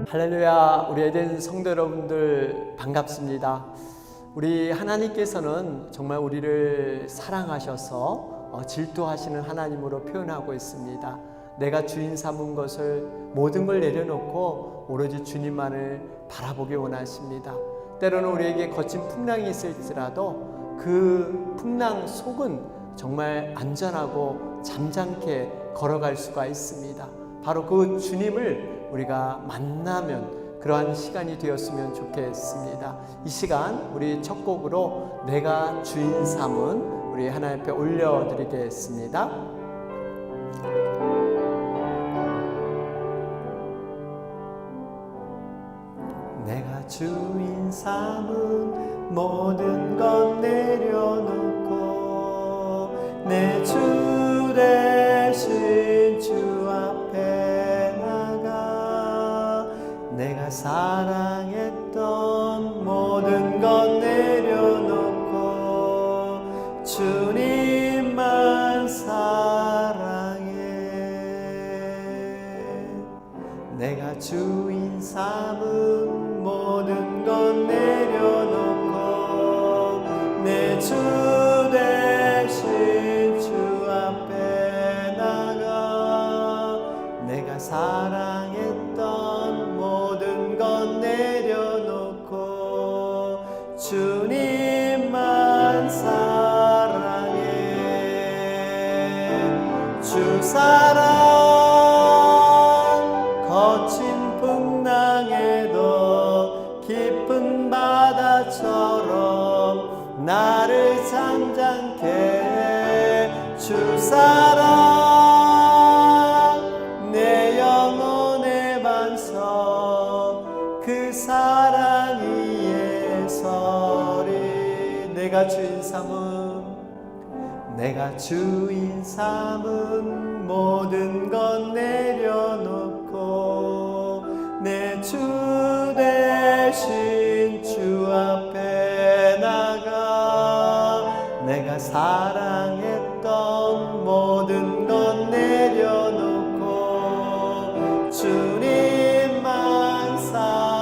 할렐루야, 우리 에덴 성도 여러분들 반갑습니다. 우리 하나님께서는 정말 우리를 사랑하셔서 질투하시는 하나님으로 표현하고 있습니다. 내가 주인 삼은 것을 모든 걸 내려놓고 오로지 주님만을 바라보기 원하십니다. 때로는 우리에게 거친 풍랑이 있을지라도 그 풍랑 속은 정말 안전하고 잠잠케 걸어갈 수가 있습니다. 바로 그 주님을 우리가 만나면 그러한 시간이 되었으면 좋겠습니다. 이 시간 우리 첫 곡으로 내가 주인 삼은 우리 하나님 앞에 올려드리겠습니다. 내가 주인 삼은 모든 것 내려놓고 내 주 대신 주 앞에 나가 내가 사랑했던 모든 것 내려놓고 주님만 사랑해. 내가 주인 삼은 모든 것 내려놓고 내 주 대신 주 앞에 나가 내가 사랑했던 모든 것 내려놓고 주님만 사랑해. 주 사랑 거친 풍랑에도 깊은 바다처럼 나를 잠잠케 해. 주 사랑 내 영혼의 반석 그 사랑 위에 서리. 내가 주인 삼은 모든 것 내려놓고 내 주 대신 주 앞에 나가 내가 사랑했던 모든 것 내려놓고 주님만 사랑.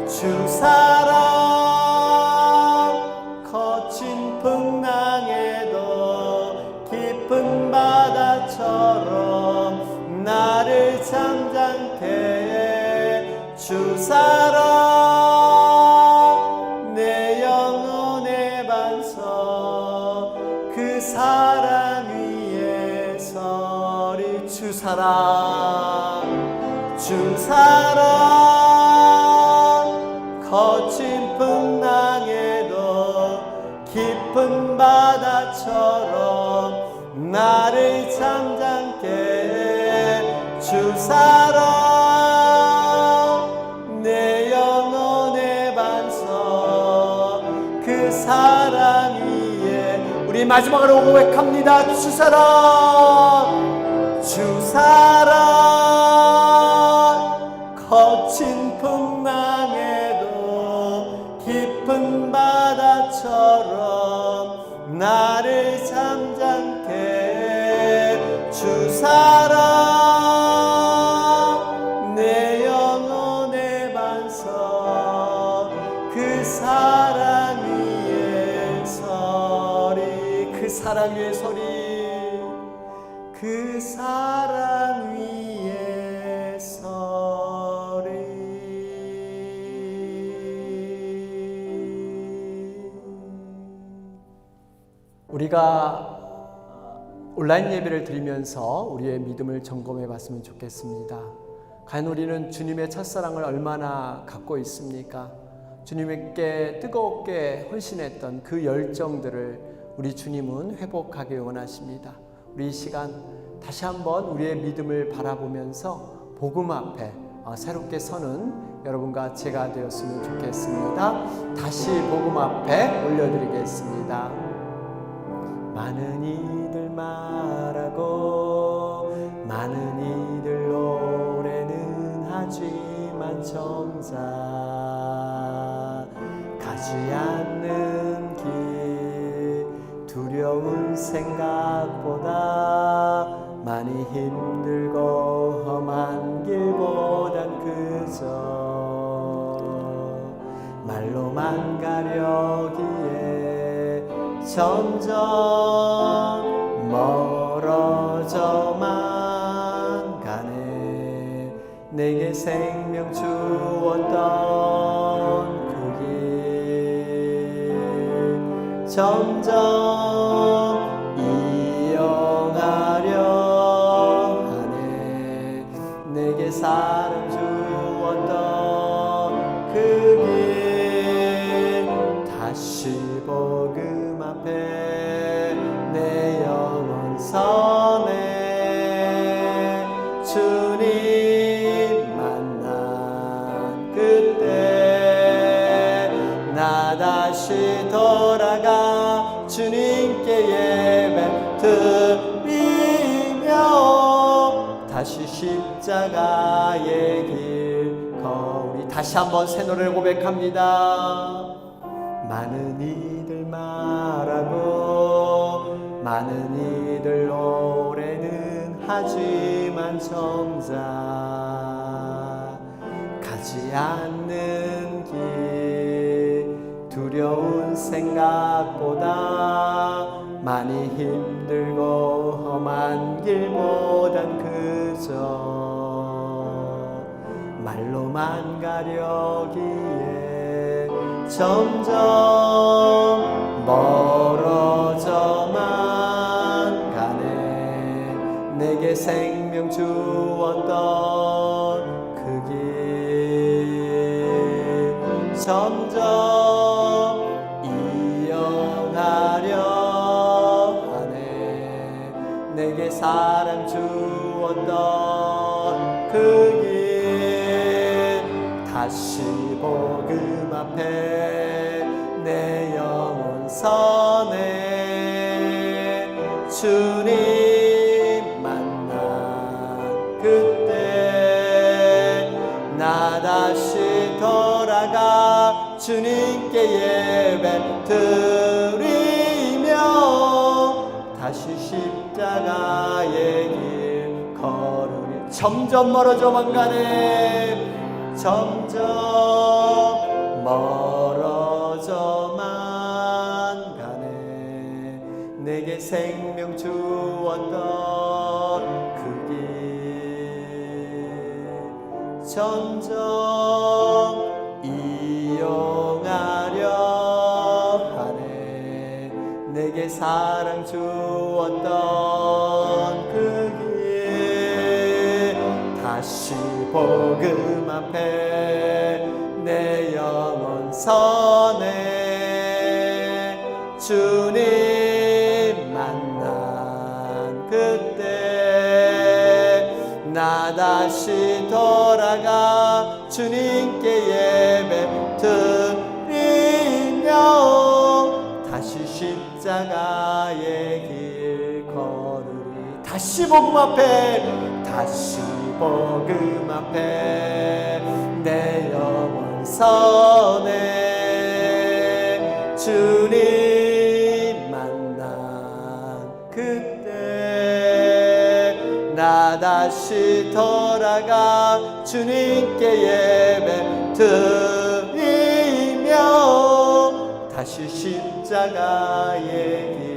주 사랑 거친 풍랑에도 깊은 바다처럼 나를 잠잠케 해. 주 사랑 내 영혼의 반석 그 사랑 위에 서리. 주 사랑 거친 풍랑에도 깊은 바다처럼 나를 잠잠케 해. 주 사랑 내 영혼의 반석 그 사랑 위에. 우리 마지막으로 고백합니다. 주 사랑 거친 풍랑에도 깊은 바다처럼 나를 잠잠케 해. 주 사랑 내 영혼의 반석 그 사랑 위에 서리. 그 사랑 위에 서리. 그 사랑 위에 서리. 우리가 온라인 예배를 드리면서 우리의 믿음을 점검해 봤으면 좋겠습니다. 과연 우리는 주님의 첫사랑을 얼마나 갖고 있습니까? 주님께 뜨겁게 헌신했던 그 열정들을 우리 주님은 회복하기 원하십니다. 우리 이 시간 다시 한번 우리의 믿음을 바라보면서 복음 앞에 새롭게 서는 여러분과 제가 되었으면 좋겠습니다. 다시 복음 앞에 올려드리겠습니다. 많은 이들 말하고 많은 이들 노래는 하지만 정작 가지 않는 길 두려운 생각보다 많이 힘들고 점점 멀어져만 가네. 내게 생명 주었던 그 길 점점 이어가려 하네. 내게 사랑 주었던 그 길 다시 복음 앞에 내 영혼 서네. 주님 만난 그때 나 다시 돌아가 주님께 예배 드리며 다시 십자가의 길 걸으리. 다시 한번 새 노래를 고백합니다. 많은 이들 말하고 많은 이들 노래는 하지만 정작 가지 않는 길 두려운 생각보다 많이 힘들고 험한 길보단 그저 말로만 가려기에 점점 멀어져만 가네. 내게 생명 주었던 그 길 점점 이어가려 하네. 내게 사랑 주었던 그 길 다시 복음 앞에 내 영혼 서네. 주님 만난 그때 나 다시 돌아가 주님께 예배 드리며 다시 십자가의 길 걸으리. 점점 멀어져만 가네. 점점 멀어져만 가네. 내게 생명 주었던 그 길 점점 이용하려 하네. 내게 사랑 주었던 그 길 다시 복음 앞에 내 영혼 서네. 주님 만난 그때 나 다시 돌아가 주님께 예배 드리며 다시 십자가의 길 걸으리. 다시 복음 앞에 다시 복음 앞에 내 영혼 서네. 주님 만난 그때 나 다시 돌아가 주님께 예배 드리며 다시 십자가의 길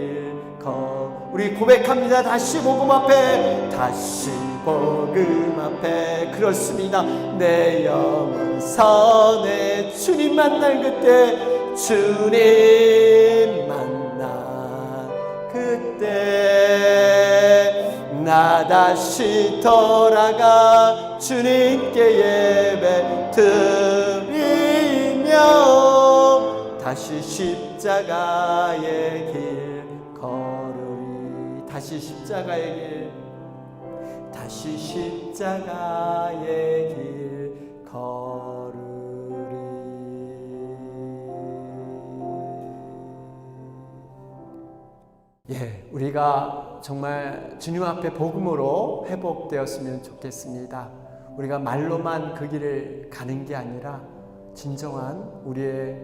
우리 고백합니다. 다시 복음 앞에 다시 복음 앞에 그렇습니다. 내 영혼 서네. 주님 만날 그때 주님 만난 그때 나 다시 돌아가 주님께 예배 드리며 다시 십자가의 길 걸으리. 다시 십자가의 길 다시 십자가의 길 걸으리. 예, 우리가 정말 주님 앞에 복음으로 회복되었으면 좋겠습니다. 우리가 말로만 그 길을 가는 게 아니라 진정한 우리의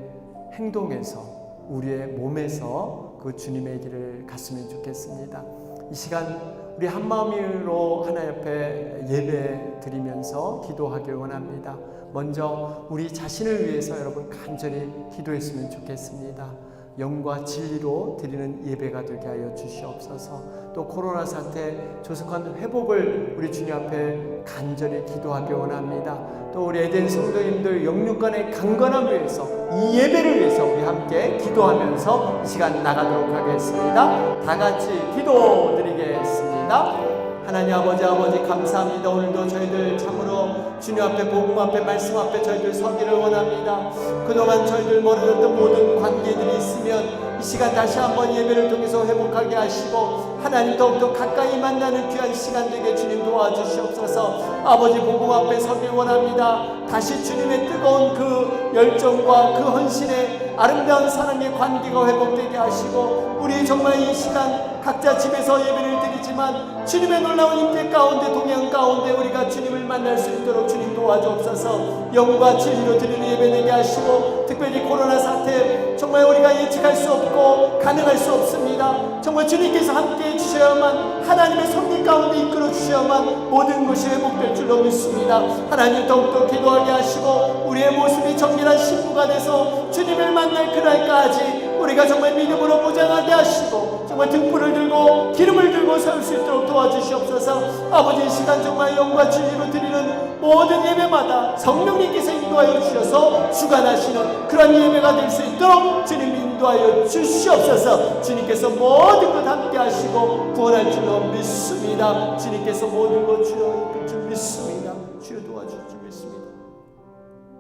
행동에서 우리의 몸에서 그 주님의 길을 갔으면 좋겠습니다. 이 시간 우리 한마음으로 하나님 앞에 예배 드리면서 기도하길 원합니다. 먼저 우리 자신을 위해서 여러분 간절히 기도했으면 좋겠습니다. 영과 진리로 드리는 예배가 되게 하여 주시옵소서. 또 코로나 사태 조속한 회복을 우리 주님 앞에 간절히 기도하기 원합니다. 또 우리 에덴 성도님들 영육간의 강건함을 위해서, 이 예배를 위해서 우리 함께 기도하면서 이 시간 나가도록 하겠습니다. 다 같이 기도드리겠습니다. 하나님 아버지 감사합니다. 오늘도 저희들 참으로 주님 앞에, 복음 앞에, 말씀 앞에 저희들 서기를 원합니다. 그동안 저희들 멀어졌던 모든 관계들이 있으면 이 시간 다시 한번 예배를 통해서 회복하게 하시고 하나님 더욱더 가까이 만나는 귀한 시간 되게 주님 도와주시옵소서. 아버지 복음 앞에 서길 원합니다. 다시 주님의 뜨거운 그 열정과 그 헌신의 아름다운 사랑의 관계가 회복되게 하시고, 우리 정말 이 시간 각자 집에서 예배를 드리지만 주님의 놀라운 임재 가운데, 동행 가운데 우리가 주님을 만날 수 있도록 주님 도와주옵소서. 영과 진리로 드리는 예배 되게 하시고, 특별히 코로나 사태 정말 우리가 예측할 수 없고 가능할 수 없습니다. 정말 주님께서 함께 해주셔야만, 하나님의 섭리 가운데 이끌어 주셔야만 모든 것이 회복될 줄로 믿습니다. 하나님 더욱더 기도하게 하시고 우리의 모습이 정결한 신부가 돼서 주님을 만날 그날까지 우리가 정말 믿음으로 무장하게 하시고 정말 등불을 들고 기름을 들고 설 수 있도록 도와주시옵소서. 아버지, 이 시간 정말 영과 진리로 드리는 모든 예배마다 성령님께서 인도하여 주셔서 주관하시는 그런 예배가 될 수 있도록 주님 인도하여 주시옵소서. 주님께서 모든 것 함께 하시고 구원할 줄로 믿습니다. 주님께서 모든 것 주여 이끌 줄 믿습니다. 주여 도와줄 줄 믿습니다.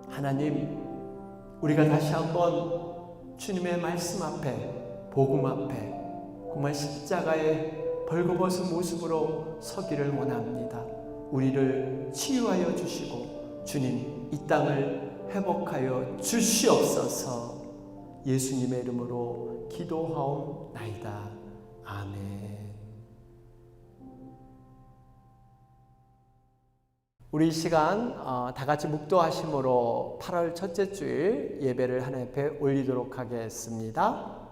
하나님, 우리가 다시 한번 주님의 말씀 앞에, 복음 앞에 정말 십자가의 벌거벗은 모습으로 서기를 원합니다. 우리를 치유하여 주시고 주님 이 땅을 회복하여 주시옵소서. 예수님의 이름으로 기도하옵나이다. 아멘. 우리 이 시간 다 같이 묵도하심으로 8월 첫째 주일 예배를 하나님 앞에 올리도록 하겠습니다.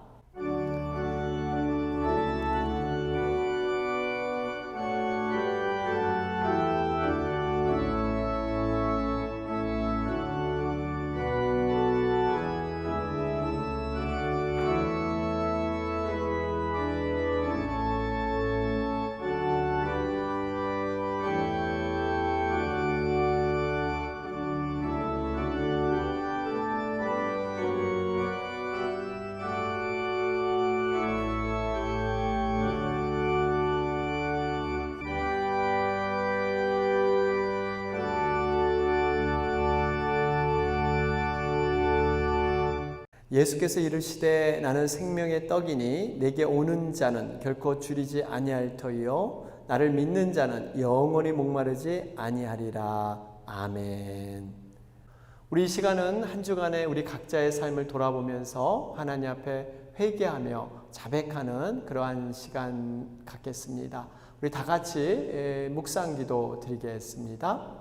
예수께서 이르시되 나는 생명의 떡이니 내게 오는 자는 결코 줄이지 아니할 터이요 나를 믿는 자는 영원히 목마르지 아니하리라. 아멘. 우리 이 시간은 한 주간의 우리 각자의 삶을 돌아보면서 하나님 앞에 회개하며 자백하는 그러한 시간 갖겠습니다. 우리 다 같이 묵상기도 드리겠습니다.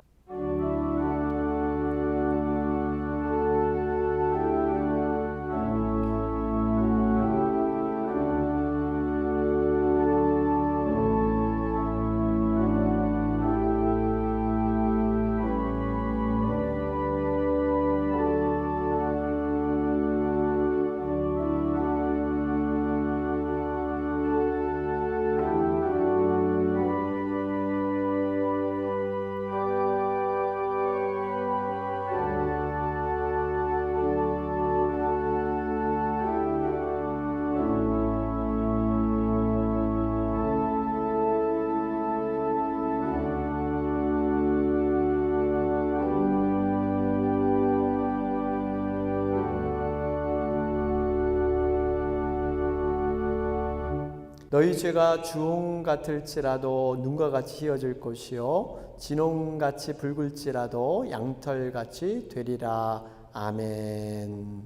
너희 죄가 주홍 같을지라도 눈과 같이 희어질 것이요 진홍같이 붉을지라도 양털같이 되리라. 아멘.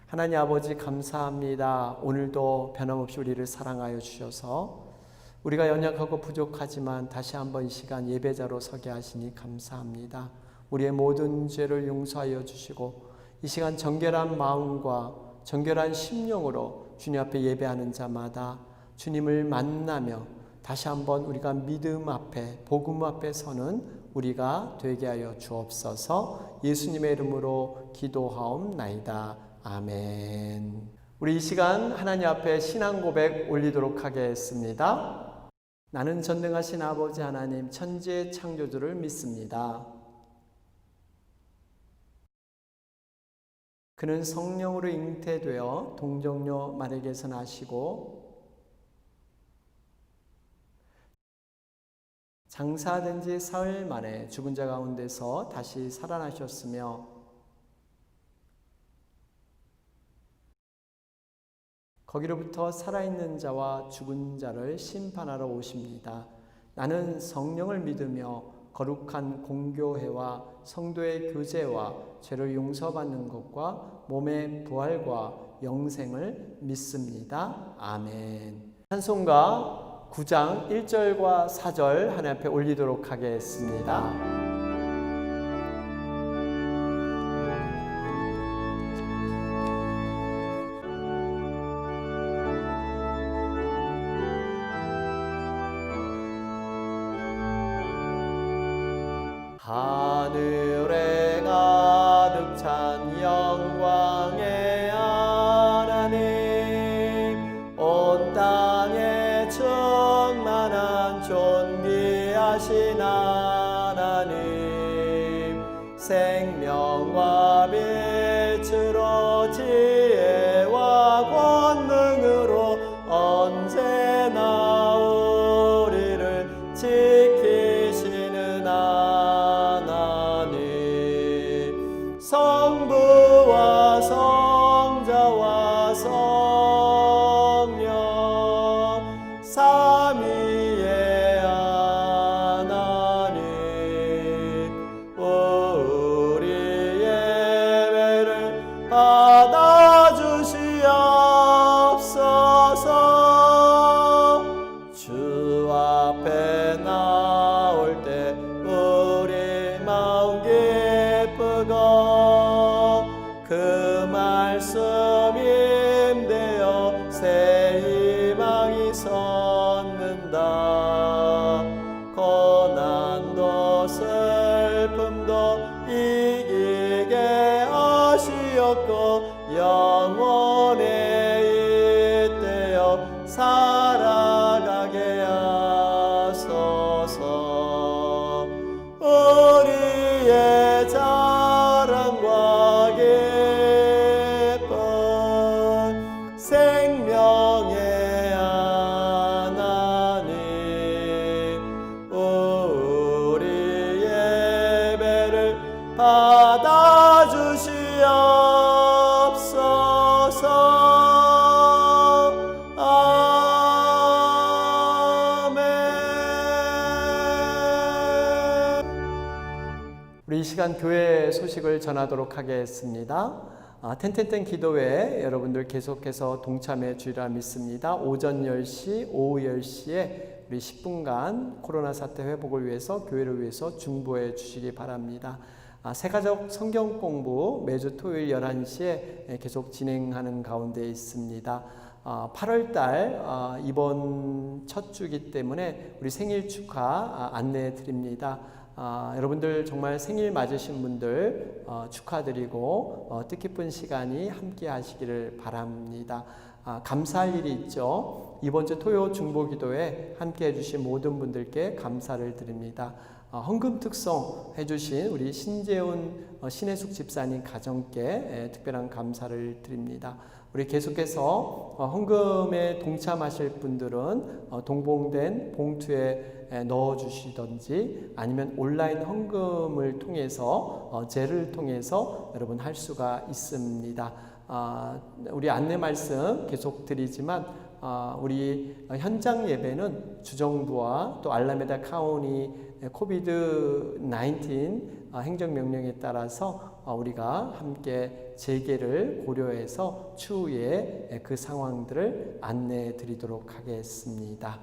하나님 아버지 감사합니다. 오늘도 변함없이 우리를 사랑하여 주셔서 우리가 연약하고 부족하지만 다시 한번 이 시간 예배자로 서게 하시니 감사합니다. 우리의 모든 죄를 용서하여 주시고 이 시간 정결한 마음과 정결한 심령으로 주님 앞에 예배하는 자마다 주님을 만나며 다시 한번 우리가 믿음 앞에, 복음 앞에 서는 우리가 되게 하여 주옵소서. 예수님의 이름으로 기도하옵나이다. 아멘. 우리 이 시간 하나님 앞에 신앙 고백 올리도록 하겠습니다. 나는 전능하신 아버지 하나님 천지의 창조주를 믿습니다. 그는 성령으로 잉태되어 동정녀 마리아에게서 나시고 장사된 지 사흘 만에 죽은 자 가운데서 다시 살아나셨으며 거기로부터 살아있는 자와 죽은 자를 심판하러 오십니다. 나는 성령을 믿으며 거룩한 공교회와 성도의 교제와 죄를 용서받는 것과 몸의 부활과 영생을 믿습니다. 아멘. 찬송가 9장 1절과 4절 하나님 앞에 올리도록 하겠습니다. 하늘에 가득 찬 영광의 하나님, 온 땅에 충만한 존귀하신 하나님, 생명과 빛으로 지혜와 권능으로 언제나 우리를 지키시는 성부와 성자와 성령 삼위의 하나님, 우리 예배를 받아주시옵소서. 주 앞에 나올 때 우리 마음 기쁘고 그 말씀 임되어 새 희망이 솟는다. 고난도 슬픔도 이기게 하시었고 영원에 잇대어 살아가게 하소서. 우리의 자랑과 기쁨 생명의 하나님, 우리 예배를 받아주시옵소서. 우리 이 시간 교회 소식을 전하도록 하겠습니다. 텐텐텐 기도회 여러분들 계속해서 동참해 주리라 믿습니다. 오전 10시, 오후 10시에 우리 10분간 코로나 사태 회복을 위해서 교회를 위해서 중보해 주시기 바랍니다. 새가족 성경 공부 매주 토요일 11시에 계속 진행하는 가운데 있습니다. 8월달 이번 첫 주기 때문에 우리 생일 축하 안내해 드립니다. 여러분들 정말 생일 맞으신 분들 축하드리고 뜻깊은 시간이 함께 하시기를 바랍니다. 감사할 일이 있죠. 이번 주 토요 중보기도에 함께 해주신 모든 분들께 감사를 드립니다. 헌금 특송 해주신 우리 신재훈 신혜숙 집사님 가정께 특별한 감사를 드립니다. 우리 계속해서 헌금에 동참하실 분들은 동봉된 봉투에 넣어주시든지 아니면 온라인 헌금을 통해서 제를 통해서 여러분 할 수가 있습니다. 우리 안내 말씀 계속 드리지만 우리 현장 예배는 주정부와 또 알라메다 카운티 코비드-19 행정명령에 따라서 우리가 함께 재개를 고려해서 추후에 그 상황들을 안내해 드리도록 하겠습니다.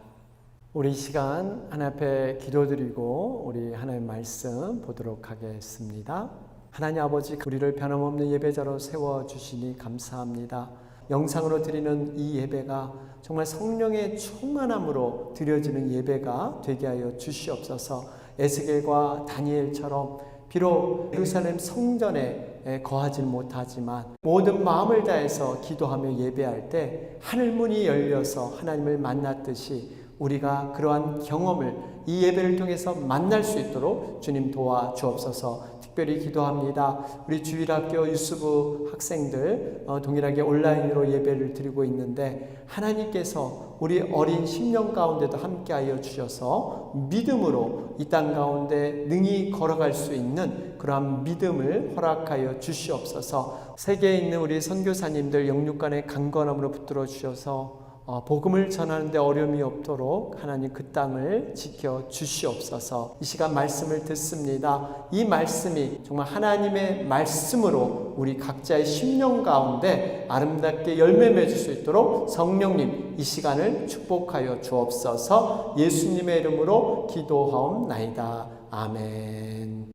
우리 이 시간 하나님 앞에 기도드리고 우리 하나님의 말씀 보도록 하겠습니다. 하나님 아버지, 우리를 변함없는 예배자로 세워주시니 감사합니다. 영상으로 드리는 이 예배가 정말 성령의 충만함으로 드려지는 예배가 되게 하여 주시옵소서. 에스겔과 다니엘처럼 비록 예루살렘 성전에 거하지 못하지만 모든 마음을 다해서 기도하며 예배할 때 하늘문이 열려서 하나님을 만났듯이 우리가 그러한 경험을 이 예배를 통해서 만날 수 있도록 주님 도와주옵소서. 특별히 기도합니다. 우리 주일학교 유스부 학생들 동일하게 온라인으로 예배를 드리고 있는데 하나님께서 우리 어린 심령 가운데도 함께하여 주셔서 믿음으로 이 땅 가운데 능히 걸어갈 수 있는 그러한 믿음을 허락하여 주시옵소서. 세계에 있는 우리 선교사님들 영육간의 강건함으로 붙들어 주셔서 복음을 전하는데 어려움이 없도록 하나님 그 땅을 지켜 주시옵소서. 이 시간 말씀을 듣습니다. 이 말씀이 정말 하나님의 말씀으로 우리 각자의 심령 가운데 아름답게 열매 맺을 수 있도록 성령님 이 시간을 축복하여 주옵소서. 예수님의 이름으로 기도하옵나이다. 아멘.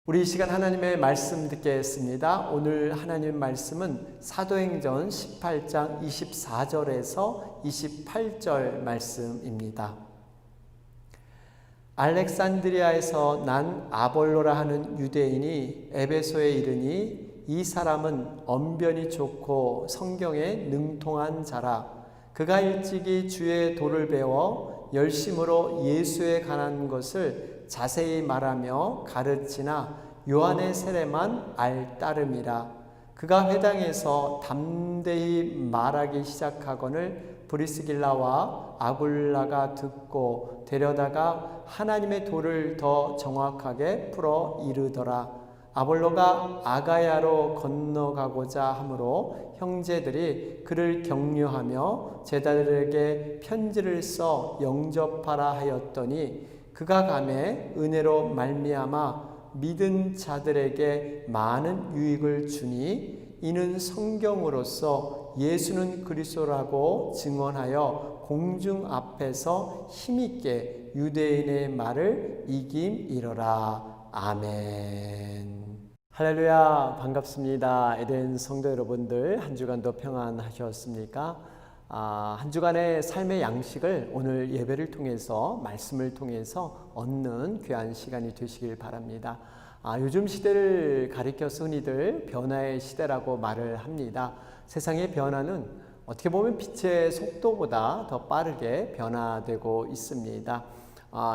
우리 이 시간 하나님의 말씀 듣겠습니다. 오늘 하나님의 말씀은 사도행전 18장 24절에서 28절 말씀입니다. 알렉산드리아에서 난 아볼로라 하는 유대인이 에베소에 이르니 이 사람은 언변이 좋고 성경에 능통한 자라. 그가 일찍이 주의 도를 배워 열심으로 예수에 관한 것을 자세히 말하며 가르치나 요한의 세례만 알따름이라. 그가 회당에서 담대히 말하기 시작하거늘 브리스길라와 아굴라가 듣고 데려다가 하나님의 도를 더 정확하게 풀어 이르더라. 아볼로가 아가야로 건너가고자 하므로 형제들이 그를 격려하며 제자들에게 편지를 써 영접하라 하였더니 그가 가매 은혜로 말미암아 믿은 자들에게 많은 유익을 주니 이는 성경으로서 예수는 그리스도라고 증언하여 공중 앞에서 힘있게 유대인의 말을 이김이러라. 아멘. 할렐루야, 반갑습니다. 에덴 성도 여러분들, 한 주간도 평안하셨습니까? 한 주간의 삶의 양식을 오늘 예배를 통해서 말씀을 통해서 얻는 귀한 시간이 되시길 바랍니다. 요즘 시대를 가리켜서 흔히들 변화의 시대라고 말을 합니다. 세상의 변화는 어떻게 보면 빛의 속도보다 더 빠르게 변화되고 있습니다.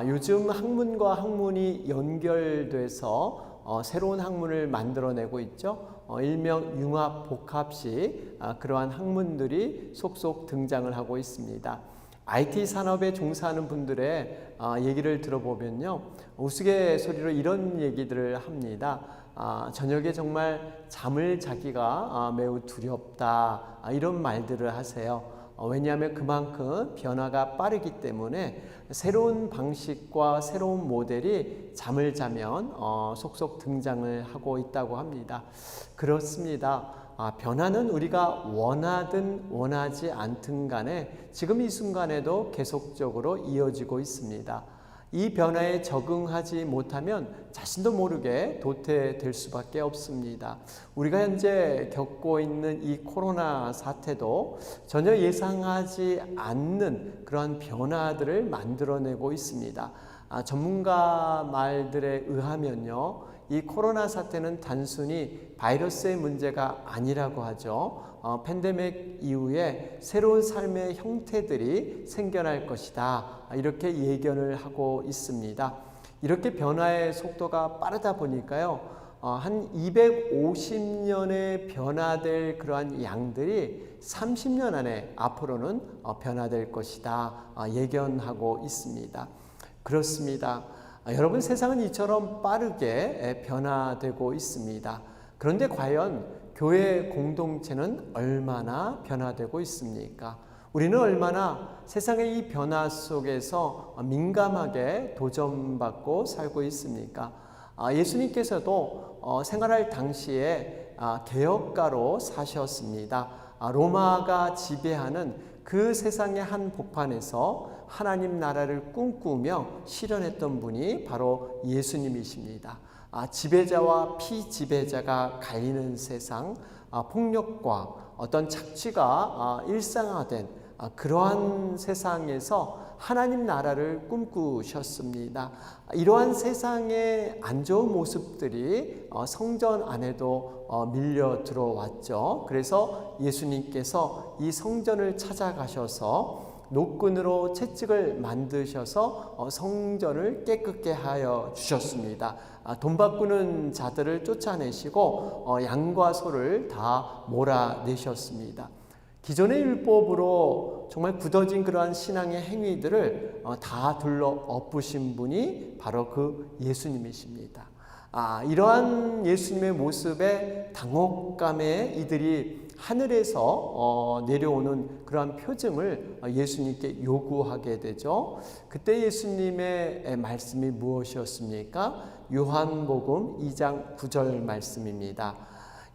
요즘 학문과 학문이 연결돼서 새로운 학문을 만들어내고 있죠. 일명 융합복합식 그러한 학문들이 속속 등장을 하고 있습니다. IT 산업에 종사하는 분들의 얘기를 들어보면요, 우스갯소리로 이런 얘기들을 합니다. 저녁에 정말 잠을 자기가 매우 두렵다, 이런 말들을 하세요. 왜냐하면 그만큼 변화가 빠르기 때문에 새로운 방식과 새로운 모델이 잠을 자면 속속 등장을 하고 있다고 합니다. 그렇습니다. 변화는 우리가 원하든 원하지 않든 간에 지금 이 순간에도 계속적으로 이어지고 있습니다. 이 변화에 적응하지 못하면 자신도 모르게 도태될 수밖에 없습니다. 우리가 현재 겪고 있는 이 코로나 사태도 전혀 예상하지 않는 그러한 변화들을 만들어내고 있습니다. 전문가 말들에 의하면요, 이 코로나 사태는 단순히 바이러스의 문제가 아니라고 하죠. 팬데믹 이후에 새로운 삶의 형태들이 생겨날 것이다, 이렇게 예견을 하고 있습니다. 이렇게 변화의 속도가 빠르다 보니까요, 한 250년에 변화될 그러한 양들이 30년 안에 앞으로는 변화될 것이다, 예견하고 있습니다. 그렇습니다. 여러분, 세상은 이처럼 빠르게 변화되고 있습니다. 그런데 과연 교회 공동체는 얼마나 변화되고 있습니까? 우리는 얼마나 세상의 이 변화 속에서 민감하게 도전받고 살고 있습니까? 예수님께서도 생활할 당시에 개혁가로 사셨습니다. 로마가 지배하는 그 세상의 한 복판에서 하나님 나라를 꿈꾸며 실현했던 분이 바로 예수님이십니다. 지배자와 피지배자가 갈리는 세상, 폭력과 어떤 착취가 일상화된 그러한 세상에서 하나님 나라를 꿈꾸셨습니다. 이러한 세상의 안 좋은 모습들이 성전 안에도 밀려 들어왔죠. 그래서 예수님께서 이 성전을 찾아가셔서 노끈으로 채찍을 만드셔서 성전을 깨끗게 하여 주셨습니다. 돈 바꾸는 자들을 쫓아내시고 양과 소를 다 몰아내셨습니다. 기존의 율법으로 정말 굳어진 그러한 신앙의 행위들을 다 둘러 엎으신 분이 바로 그 예수님이십니다. 이러한 예수님의 모습에 당혹감에 이들이 하늘에서 내려오는 그러한 표징을 예수님께 요구하게 되죠. 그때 예수님의 말씀이 무엇이었습니까? 요한복음 2장 9절 말씀입니다.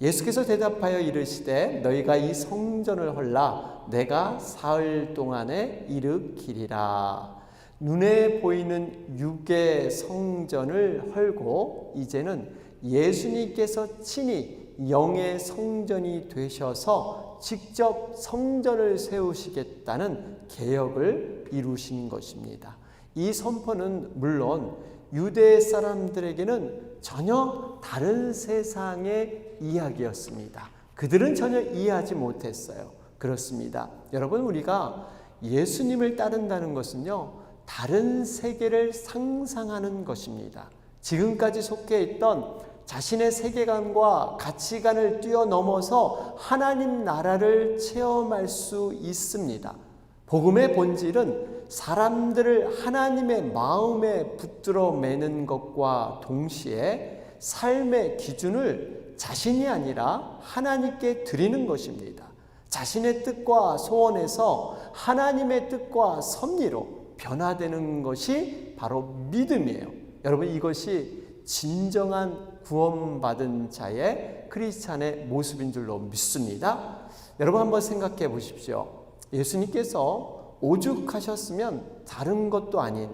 예수께서 대답하여 이르시되 너희가 이 성전을 헐라 내가 사흘 동안에 일으키리라. 눈에 보이는 육의 성전을 헐고 이제는 예수님께서 친히 영의 성전이 되셔서 직접 성전을 세우시겠다는 계획을 이루신 것입니다. 이 선포는 물론 유대 사람들에게는 전혀 다른 세상의 이야기였습니다. 그들은 전혀 이해하지 못했어요. 그렇습니다. 여러분, 우리가 예수님을 따른다는 것은요, 다른 세계를 상상하는 것입니다. 지금까지 속해 있던 자신의 세계관과 가치관을 뛰어넘어서 하나님 나라를 체험할 수 있습니다. 복음의 본질은 사람들을 하나님의 마음에 붙들어 매는 것과 동시에 삶의 기준을 자신이 아니라 하나님께 드리는 것입니다. 자신의 뜻과 소원에서 하나님의 뜻과 섭리로 변화되는 것이 바로 믿음이에요. 여러분, 이것이 진정한 구원받은 자의 크리스찬의 모습인 줄로 믿습니다. 여러분, 한번 생각해 보십시오. 예수님께서 오죽하셨으면 다른 것도 아닌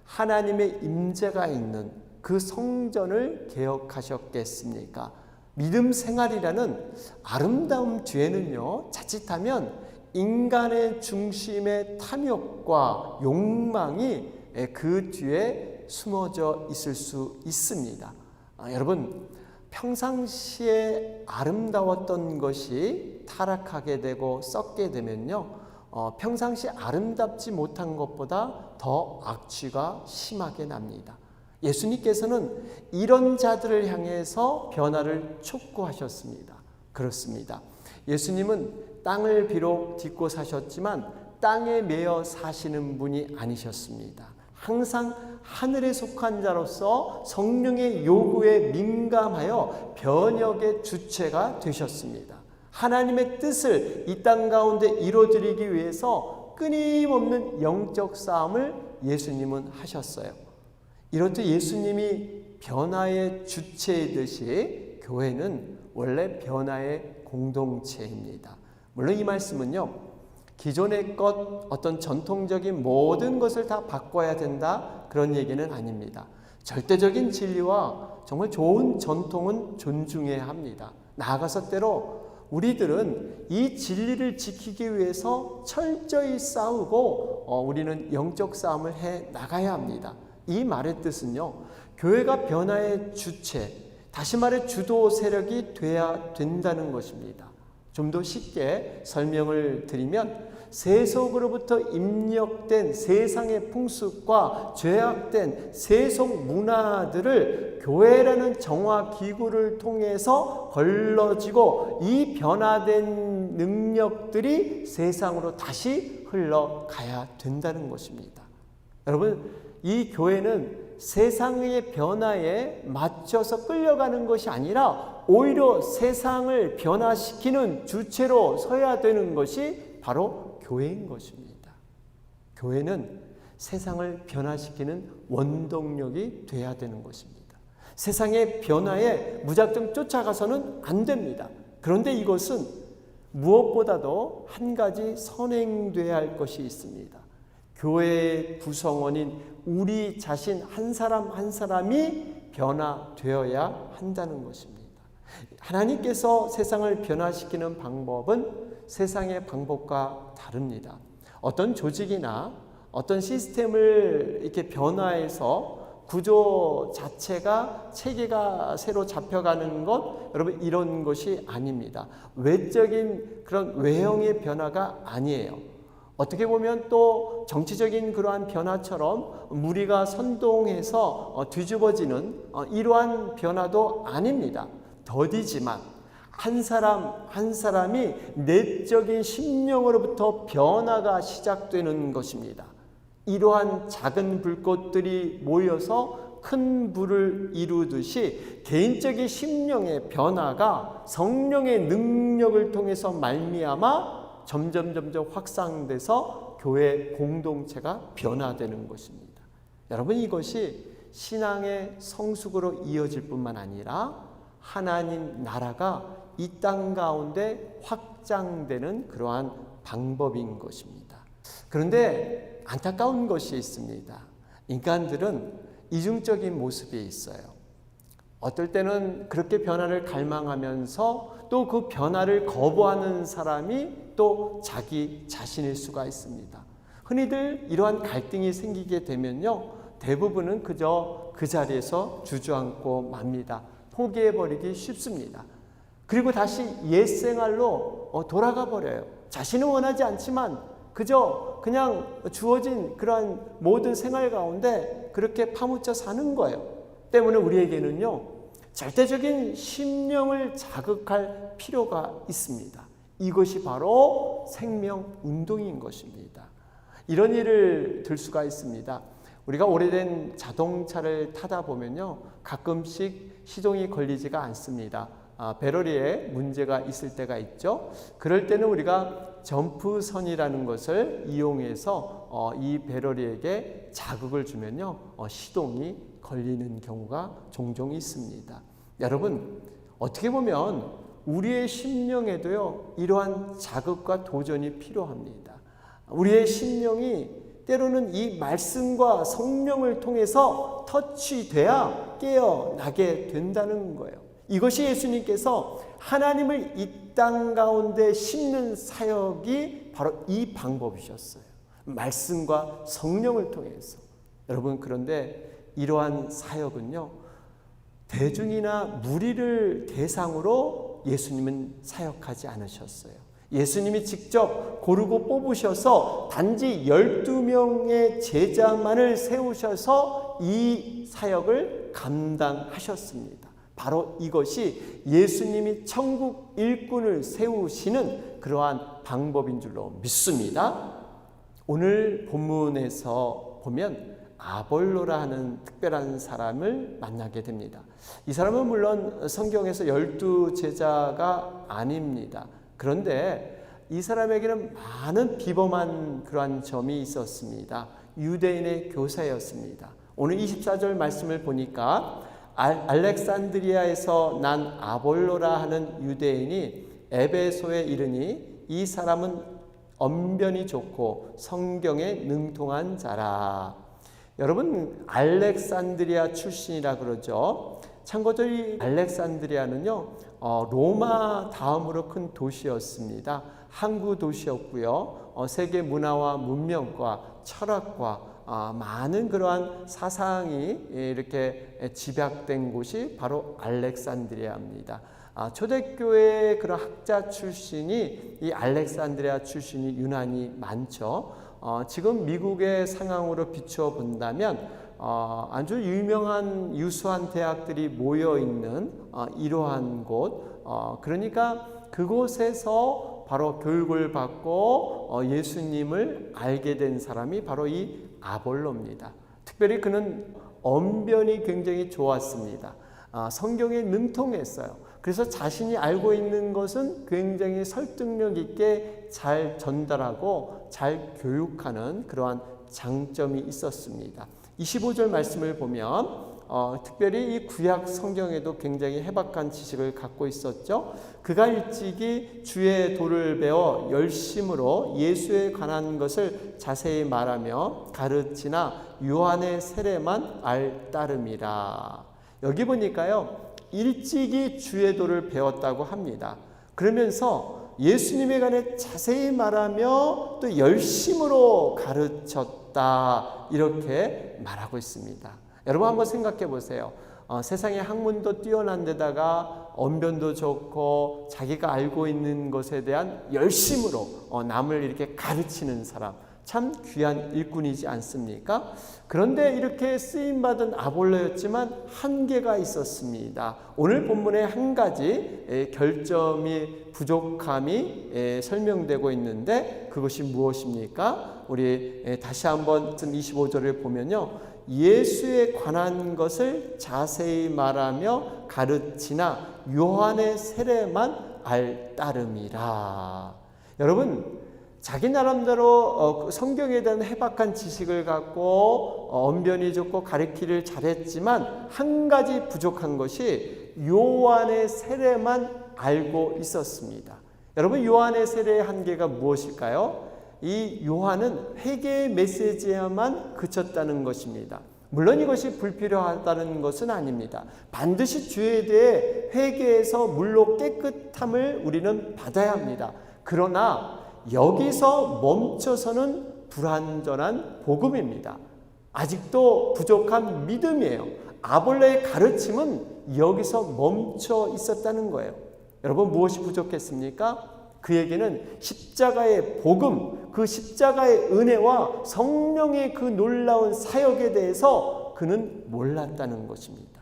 하나님의 임재가 있는 그 성전을 개혁하셨겠습니까? 믿음 생활이라는 아름다움 뒤에는요, 자칫하면 인간의 중심의 탐욕과 욕망이 그 뒤에 숨어져 있을 수 있습니다. 여러분, 평상시에 아름다웠던 것이 타락하게 되고 썩게 되면요, 평상시 아름답지 못한 것보다 더 악취가 심하게 납니다. 예수님께서는 이런 자들을 향해서 변화를 촉구하셨습니다. 그렇습니다. 예수님은 땅을 비록 딛고 사셨지만 땅에 매여 사시는 분이 아니셨습니다. 항상 하늘에 속한 자로서 성령의 요구에 민감하여 변혁의 주체가 되셨습니다. 하나님의 뜻을 이 땅 가운데 이루어드리기 위해서 끊임없는 영적 싸움을 예수님은 하셨어요. 이렇듯 예수님이 변화의 주체이듯이 교회는 원래 변화의 공동체입니다. 물론 이 말씀은요, 기존의 것, 어떤 전통적인 모든 것을 다 바꿔야 된다, 그런 얘기는 아닙니다. 절대적인 진리와 정말 좋은 전통은 존중해야 합니다. 나아가서 때로 우리들은 이 진리를 지키기 위해서 철저히 싸우고 우리는 영적 싸움을 해 나가야 합니다. 이 말의 뜻은요, 교회가 변화의 주체, 다시 말해 주도 세력이 돼야 된다는 것입니다. 좀 더 쉽게 설명을 드리면 세속으로부터 입력된 세상의 풍습과 죄악된 세속 문화들을 교회라는 정화기구를 통해서 걸러지고 이 변화된 능력들이 세상으로 다시 흘러가야 된다는 것입니다. 여러분, 이 교회는 세상의 변화에 맞춰서 끌려가는 것이 아니라 오히려 세상을 변화시키는 주체로 서야 되는 것이 바로 교회인 것입니다. 교회는 세상을 변화시키는 원동력이 돼야 되는 것입니다. 세상의 변화에 무작정 쫓아가서는 안 됩니다. 그런데 이것은 무엇보다도 한 가지 선행돼야 할 것이 있습니다. 교회의 구성원인 우리 자신 한 사람 한 사람이 변화되어야 한다는 것입니다. 하나님께서 세상을 변화시키는 방법은 세상의 방법과 다릅니다. 어떤 조직이나 어떤 시스템을 이렇게 변화해서 구조 자체가 체계가 새로 잡혀가는 것, 여러분 이런 것이 아닙니다. 외적인 그런 외형의 변화가 아니에요. 어떻게 보면 또 정치적인 그러한 변화처럼 무리가 선동해서 뒤집어지는 이러한 변화도 아닙니다. 더디지만 한 사람 한 사람이 내적인 심령으로부터 변화가 시작되는 것입니다. 이러한 작은 불꽃들이 모여서 큰 불을 이루듯이 개인적인 심령의 변화가 성령의 능력을 통해서 말미암아 점점 확산돼서 교회 공동체가 변화되는 것입니다. 여러분, 이것이 신앙의 성숙으로 이어질 뿐만 아니라 하나님 나라가 이 땅 가운데 확장되는 그러한 방법인 것입니다. 그런데 안타까운 것이 있습니다. 인간들은 이중적인 모습이 있어요. 어떨 때는 그렇게 변화를 갈망하면서 또 그 변화를 거부하는 사람이 또 자기 자신일 수가 있습니다. 흔히들 이러한 갈등이 생기게 되면요, 대부분은 그저 그 자리에서 주저앉고 맙니다. 포기해버리기 쉽습니다. 그리고 다시 옛 생활로 돌아가 버려요. 자신은 원하지 않지만 그저 그냥 주어진 그러한 모든 생활 가운데 그렇게 파묻혀 사는 거예요. 때문에 우리에게는요, 절대적인 심령을 자극할 필요가 있습니다. 이것이 바로 생명운동인 것입니다. 이런 예를 들 수가 있습니다. 우리가 오래된 자동차를 타다 보면요, 가끔씩 시동이 걸리지가 않습니다. 배터리에 문제가 있을 때가 있죠. 그럴 때는 우리가 점프선이라는 것을 이용해서 이 배터리에게 자극을 주면요, 시동이 걸리는 경우가 종종 있습니다. 여러분, 어떻게 보면 우리의 심령에도요, 이러한 자극과 도전이 필요합니다. 우리의 심령이 때로는 이 말씀과 성령을 통해서 터치돼야 깨어나게 된다는 거예요. 이것이 예수님께서 하나님을 이 땅 가운데 심는 사역이 바로 이 방법이셨어요. 말씀과 성령을 통해서. 여러분, 그런데 이러한 사역은요, 대중이나 무리를 대상으로 예수님은 사역하지 않으셨어요. 예수님이 직접 고르고 뽑으셔서 단지 12명의 제자만을 세우셔서 이 사역을 감당하셨습니다. 바로 이것이 예수님이 천국 일꾼을 세우시는 그러한 방법인 줄로 믿습니다. 오늘 본문에서 보면 아볼로라 하는 특별한 사람을 만나게 됩니다. 이 사람은 물론 성경에서 12제자가 아닙니다. 그런데 이 사람에게는 많은 비범한 그러한 점이 있었습니다. 유대인의 교사였습니다. 오늘 24절 말씀을 보니까 알렉산드리아에서 난 아볼로라 하는 유대인이 에베소에 이르니 이 사람은 언변이 좋고 성경에 능통한 자라. 여러분, 알렉산드리아 출신이라 그러죠. 참고로 이 알렉산드리아는요, 로마 다음으로 큰 도시였습니다. 항구 도시였고요. 세계 문화와 문명과 철학과 많은 그러한 사상이 이렇게 집약된 곳이 바로 알렉산드리아입니다. 초대교회 그런 학자 출신이 이 알렉산드리아 출신이 유난히 많죠. 지금 미국의 상황으로 비추어 본다면 아주 유명한 유수한 대학들이 모여 있는 이러한 곳, 그러니까 그곳에서 바로 교육을 받고 예수님을 알게 된 사람이 바로 이 아볼로입니다. 특별히 그는 언변이 굉장히 좋았습니다. 성경에 능통했어요. 그래서 자신이 알고 있는 것은 굉장히 설득력 있게 잘 전달하고 잘 교육하는 그러한 장점이 있었습니다. 25절 말씀을 보면 특별히 이 구약 성경에도 굉장히 해박한 지식을 갖고 있었죠. 그가 일찍이 주의 도를 배워 열심으로 예수에 관한 것을 자세히 말하며 가르치나 요한의 세례만 알 따름이라. 여기 보니까요, 일찍이 주의 도를 배웠다고 합니다. 그러면서 예수님에 관해 자세히 말하며 또 열심으로 가르쳤다, 이렇게 말하고 있습니다. 여러분 한번 생각해 보세요. 세상에 학문도 뛰어난 데다가 언변도 좋고 자기가 알고 있는 것에 대한 열심으로 남을 이렇게 가르치는 사람, 참 귀한 일꾼이지 않습니까? 그런데 이렇게 쓰임받은 아볼로였지만 한계가 있었습니다. 오늘 본문에 한 가지 결점이, 부족함이 설명되고 있는데 그것이 무엇입니까? 우리 다시 한번 25절을 보면요, 예수에 관한 것을 자세히 말하며 가르치나 요한의 세례만 알따름이라. 여러분, 자기 나름대로 성경에 대한 해박한 지식을 갖고 언변이 좋고 가르치기를 잘했지만 한 가지 부족한 것이 요한의 세례만 알고 있었습니다. 여러분, 요한의 세례의 한계가 무엇일까요? 이 요한은 회개의 메시지에만 그쳤다는 것입니다. 물론 이것이 불필요하다는 것은 아닙니다. 반드시 죄에 대해 회개해서 물로 깨끗함을 우리는 받아야 합니다. 그러나 여기서 멈춰서는 불완전한 복음입니다. 아직도 부족한 믿음이에요. 아볼로의 가르침은 여기서 멈춰 있었다는 거예요. 여러분, 무엇이 부족했습니까? 그에게는 십자가의 복음, 그 십자가의 은혜와 성령의 그 놀라운 사역에 대해서 그는 몰랐다는 것입니다.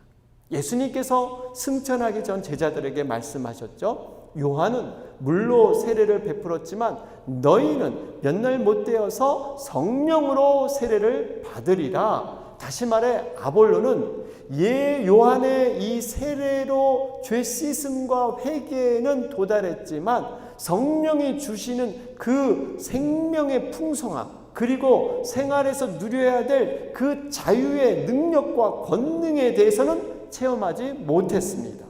예수님께서 승천하기 전 제자들에게 말씀하셨죠. 요한은 물로 세례를 베풀었지만 너희는 몇 날 못 되어서 성령으로 세례를 받으리라. 다시 말해 아볼로는 요한의 이 세례로 죄 씻음과 회개에는 도달했지만 성령이 주시는 그 생명의 풍성함, 그리고 생활에서 누려야 될 그 자유의 능력과 권능에 대해서는 체험하지 못했습니다.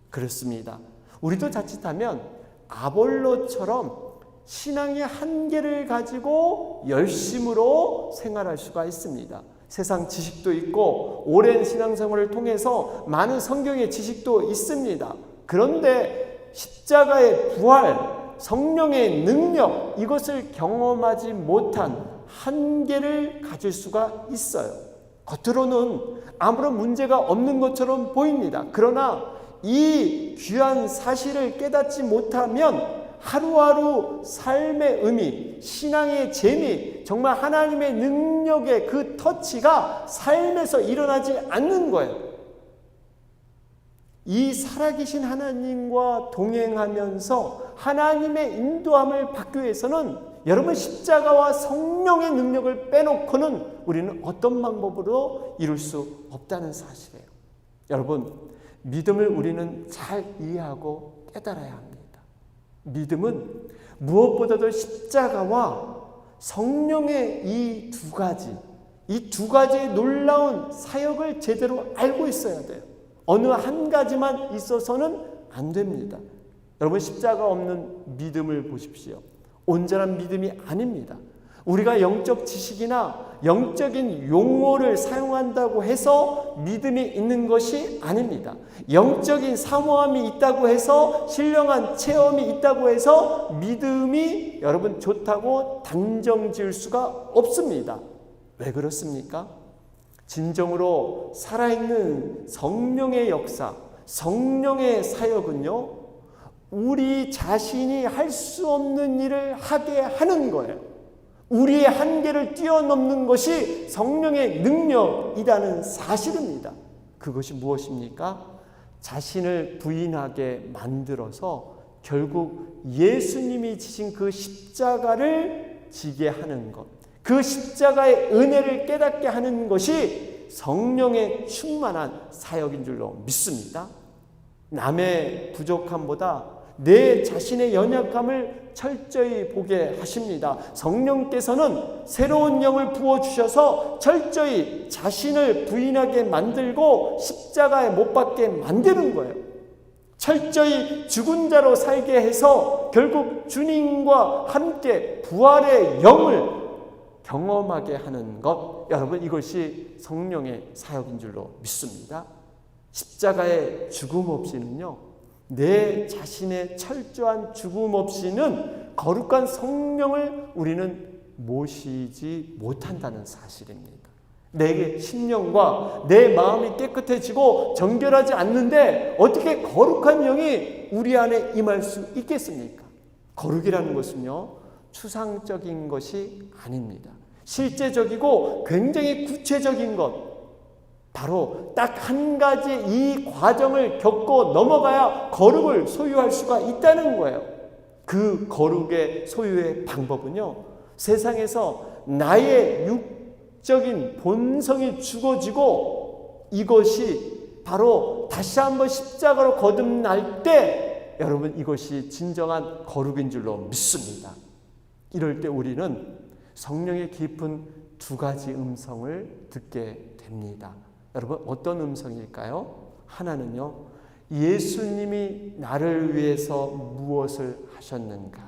그렇습니다. 우리도 자칫하면 아볼로처럼 신앙의 한계를 가지고 열심으로 생활할 수가 있습니다. 세상 지식도 있고 오랜 신앙생활을 통해서 많은 성경의 지식도 있습니다. 그런데 십자가의 부활, 성령의 능력, 이것을 경험하지 못한 한계를 가질 수가 있어요. 겉으로는 아무런 문제가 없는 것처럼 보입니다. 그러나 이 귀한 사실을 깨닫지 못하면 하루하루 삶의 의미, 신앙의 재미, 정말 하나님의 능력의 그 터치가 삶에서 일어나지 않는 거예요. 이 살아계신 하나님과 동행하면서 하나님의 인도함을 받기 위해서는 여러분, 십자가와 성령의 능력을 빼놓고는 우리는 어떤 방법으로 이룰 수 없다는 사실이에요. 여러분, 믿음을 우리는 잘 이해하고 깨달아야 합니다. 믿음은 무엇보다도 십자가와 성령의 이 두 가지의 놀라운 사역을 제대로 알고 있어야 돼요. 어느 한 가지만 있어서는 안 됩니다. 여러분, 십자가 없는 믿음을 보십시오. 온전한 믿음이 아닙니다. 우리가 영적 지식이나 영적인 용어를 사용한다고 해서 믿음이 있는 것이 아닙니다. 영적인 사모함이 있다고 해서, 신령한 체험이 있다고 해서 믿음이 여러분 좋다고 단정 지을 수가 없습니다. 왜 그렇습니까? 진정으로 살아있는 성령의 역사, 성령의 사역은요, 우리 자신이 할 수 없는 일을 하게 하는 거예요. 우리의 한계를 뛰어넘는 것이 성령의 능력이라는 사실입니다. 그것이 무엇입니까? 자신을 부인하게 만들어서 결국 예수님이 지신 그 십자가를 지게 하는 것, 그 십자가의 은혜를 깨닫게 하는 것이 성령의 충만한 사역인 줄로 믿습니다. 남의 부족함보다 내 자신의 연약함을 철저히 보게 하십니다. 성령께서는 새로운 영을 부어주셔서 철저히 자신을 부인하게 만들고 십자가에 못 박게 만드는 거예요. 철저히 죽은 자로 살게 해서 결국 주님과 함께 부활의 영을 경험하게 하는 것, 여러분, 이것이 성령의 사역인 줄로 믿습니다. 십자가의 죽음 없이는요, 내 자신의 철저한 죽음 없이는 거룩한 성령을 우리는 모시지 못한다는 사실입니다. 내 심령과 내 마음이 깨끗해지고 정결하지 않는데 어떻게 거룩한 영이 우리 안에 임할 수 있겠습니까? 거룩이라는 것은요, 추상적인 것이 아닙니다. 실제적이고 굉장히 구체적인 것, 바로 딱 한 가지 이 과정을 겪고 넘어가야 거룩을 소유할 수가 있다는 거예요. 그 거룩의 소유의 방법은요, 세상에서 나의 육적인 본성이 죽어지고 이것이 바로 다시 한번 십자가로 거듭날 때 여러분 이것이 진정한 거룩인 줄로 믿습니다. 이럴 때 우리는 성령의 깊은 두 가지 음성을 듣게 됩니다. 여러분 어떤 음성일까요? 하나는요, 예수님이 나를 위해서 무엇을 하셨는가,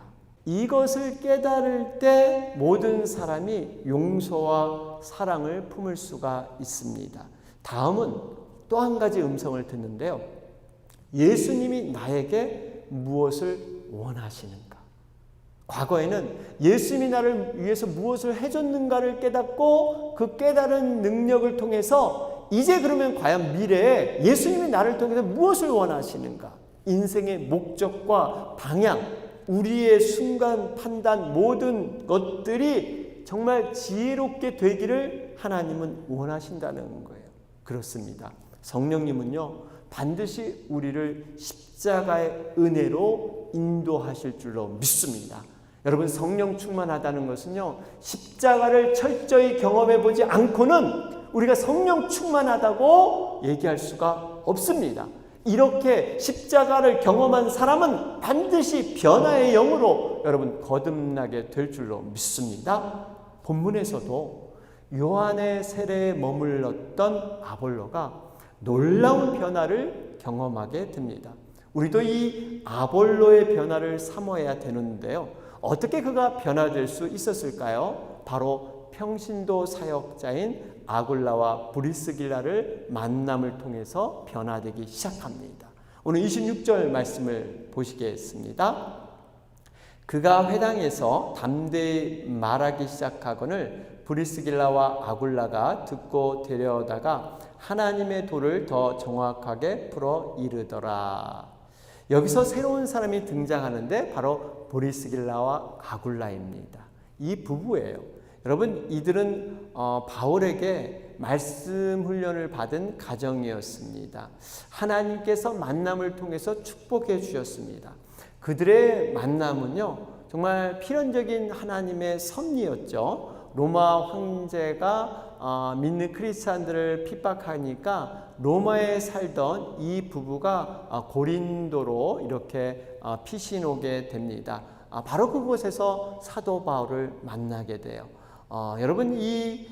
이것을 깨달을 때 모든 사람이 용서와 사랑을 품을 수가 있습니다. 다음은 또 한 가지 음성을 듣는데요, 예수님이 나에게 무엇을 원하시는가. 과거에는 예수님이 나를 위해서 무엇을 해줬는가를 깨닫고 그 깨달은 능력을 통해서 이제 그러면 과연 미래에 예수님이 나를 통해서 무엇을 원하시는가, 인생의 목적과 방향, 우리의 순간 판단, 모든 것들이 정말 지혜롭게 되기를 하나님은 원하신다는 거예요. 그렇습니다. 성령님은요, 반드시 우리를 십자가의 은혜로 인도하실 줄로 믿습니다. 여러분 성령 충만하다는 것은요, 십자가를 철저히 경험해 보지 않고는 우리가 성령 충만하다고 얘기할 수가 없습니다. 이렇게 십자가를 경험한 사람은 반드시 변화의 영으로 여러분 거듭나게 될 줄로 믿습니다. 본문에서도 요한의 세례에 머물렀던 아볼로가 놀라운 변화를 경험하게 됩니다. 우리도 이 아볼로의 변화를 삼어야 되는데요, 어떻게 그가 변화될 수 있었을까요? 바로 평신도 사역자인 아굴라와 브리스길라를 만남을 통해서 변화되기 시작합니다. 오늘 26절 말씀을 보시겠습니다. 그가 회당에서 담대히 말하기 시작하거늘 브리스길라와 아굴라가 듣고 데려다가 하나님의 도를 더 정확하게 풀어 이르더라. 여기서 새로운 사람이 등장하는데 바로 브리스길라와 아굴라입니다. 이 부부예요. 여러분 이들은 바울에게 말씀 훈련을 받은 가정이었습니다. 하나님께서 만남을 통해서 축복해 주셨습니다. 그들의 만남은요, 정말 필연적인 하나님의 섭리였죠. 로마 황제가 믿는 크리스찬들을 핍박하니까 로마에 살던 이 부부가 고린도로 이렇게 피신 오게 됩니다. 바로 그곳에서 사도 바울을 만나게 돼요. 여러분 이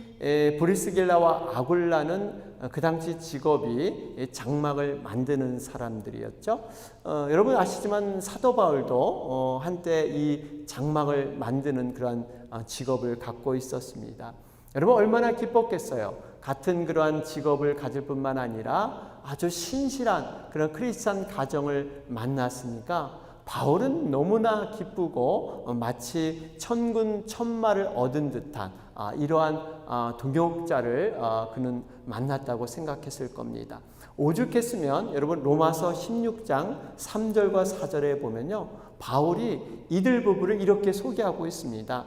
브리스길라와 아굴라는 그 당시 직업이 장막을 만드는 사람들이었죠. 여러분 아시지만 사도 바울도 한때 이 장막을 만드는 그런 직업을 갖고 있었습니다. 여러분 얼마나 기뻤겠어요. 같은 그러한 직업을 가질 뿐만 아니라 아주 신실한 그런 크리스찬 가정을 만났으니까 바울은 너무나 기쁘고 마치 천군 천마를 얻은 듯한 이러한 동역자를 그는 만났다고 생각했을 겁니다. 오죽했으면 여러분 로마서 16장 3절과 4절에 보면요, 바울이 이들 부부를 이렇게 소개하고 있습니다.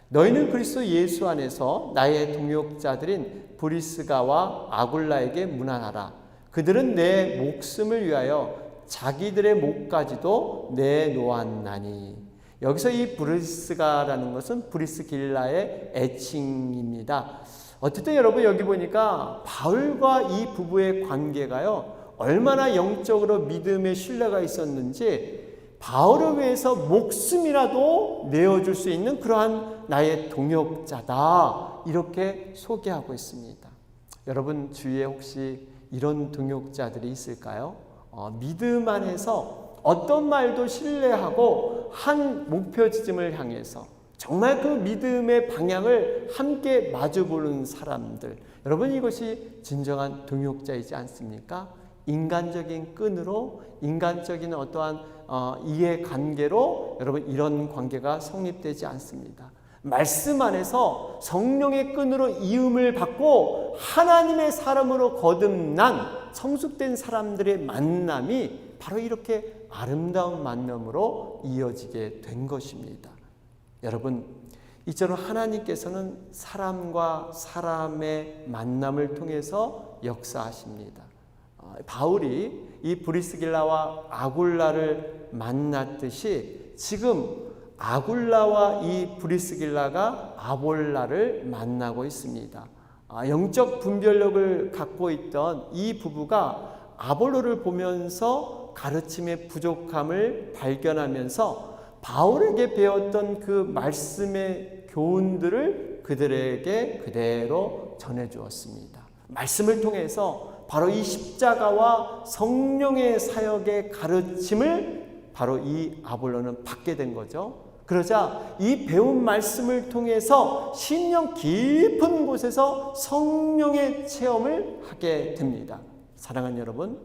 너희는 그리스도 예수 안에서 나의 동역자들인 브리스가와 아굴라에게 문안하라. 그들은 내 목숨을 위하여 자기들의 목까지도 내놓았나니. 여기서 이 브리스가라는 것은 브리스길라의 애칭입니다. 어쨌든 여러분 여기 보니까 바울과 이 부부의 관계가요, 얼마나 영적으로 믿음의 신뢰가 있었는지 바울을 위해서 목숨이라도 내어줄 수 있는 그러한 나의 동역자다, 이렇게 소개하고 있습니다. 여러분 주위에 혹시 이런 동역자들이 있을까요? 믿음 안에서 어떤 말도 신뢰하고 한 목표 지점을 향해서 정말 그 믿음의 방향을 함께 마주보는 사람들, 여러분 이것이 진정한 동역자이지 않습니까? 인간적인 끈으로, 인간적인 어떠한 이해관계로 여러분 이런 관계가 성립되지 않습니다. 말씀 안에서 성령의 끈으로 이음을 받고 하나님의 사람으로 거듭난 성숙된 사람들의 만남이 바로 이렇게 아름다운 만남으로 이어지게 된 것입니다. 여러분, 이처럼 하나님께서는 사람과 사람의 만남을 통해서 역사하십니다. 바울이 이 브리스길라와 아굴라를 만났듯이 지금 아굴라와 이 브리스길라가 아볼라를 만나고 있습니다. 영적 분별력을 갖고 있던 이 부부가 아볼로를 보면서 가르침의 부족함을 발견하면서 바울에게 배웠던 그 말씀의 교훈들을 그들에게 그대로 전해주었습니다. 말씀을 통해서 바로 이 십자가와 성령의 사역의 가르침을 바로 이 아볼로는 받게 된 거죠. 그러자 이 배운 말씀을 통해서 심령 깊은 곳에서 성령의 체험을 하게 됩니다. 사랑하는 여러분,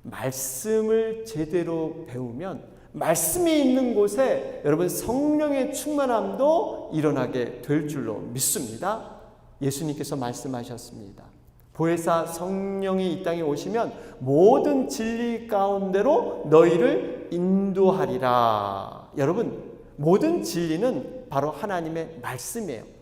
말씀을 제대로 배우면 말씀이 있는 곳에 여러분 성령의 충만함도 일어나게 될 줄로 믿습니다. 예수님께서 말씀하셨습니다. 보혜사 성령이 이 땅에 오시면 모든 진리 가운데로 너희를 인도하리라. 여러분, 모든 진리는 바로 하나님의 말씀이에요.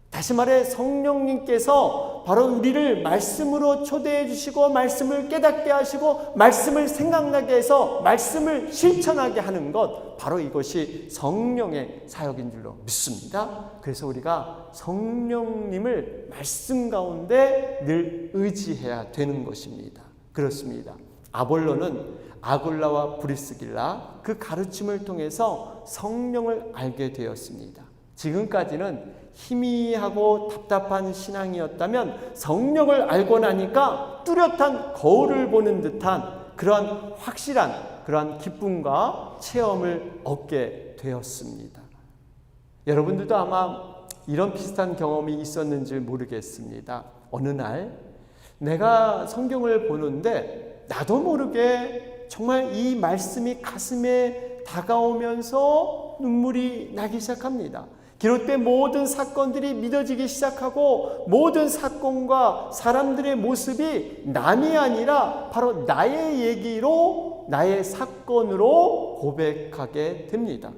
다시 말해 성령님께서 바로 우리를 말씀으로 초대해 주시고 말씀을 깨닫게 하시고 말씀을 생각나게 해서 말씀을 실천하게 하는 것, 바로 이것이 성령의 사역인 줄로 믿습니다. 그래서 우리가 성령님을 말씀 가운데 늘 의지해야 되는 것입니다. 그렇습니다. 아볼로는 아굴라와 브리스길라 그 가르침을 통해서 성령을 알게 되었습니다. 지금까지는 희미하고 답답한 신앙이었다면 성령을 알고 나니까 뚜렷한 거울을 보는 듯한 그러한 확실한 그러한 기쁨과 체험을 얻게 되었습니다. 여러분들도 아마 이런 비슷한 경험이 있었는지 모르겠습니다. 어느 날 내가 성경을 보는데 나도 모르게 정말 이 말씀이 가슴에 다가오면서 눈물이 나기 시작합니다. 기록된 모든 사건들이 믿어지기 시작하고 모든 사건과 사람들의 모습이 남이 아니라 바로 나의 얘기로, 나의 사건으로 고백하게 됩니다.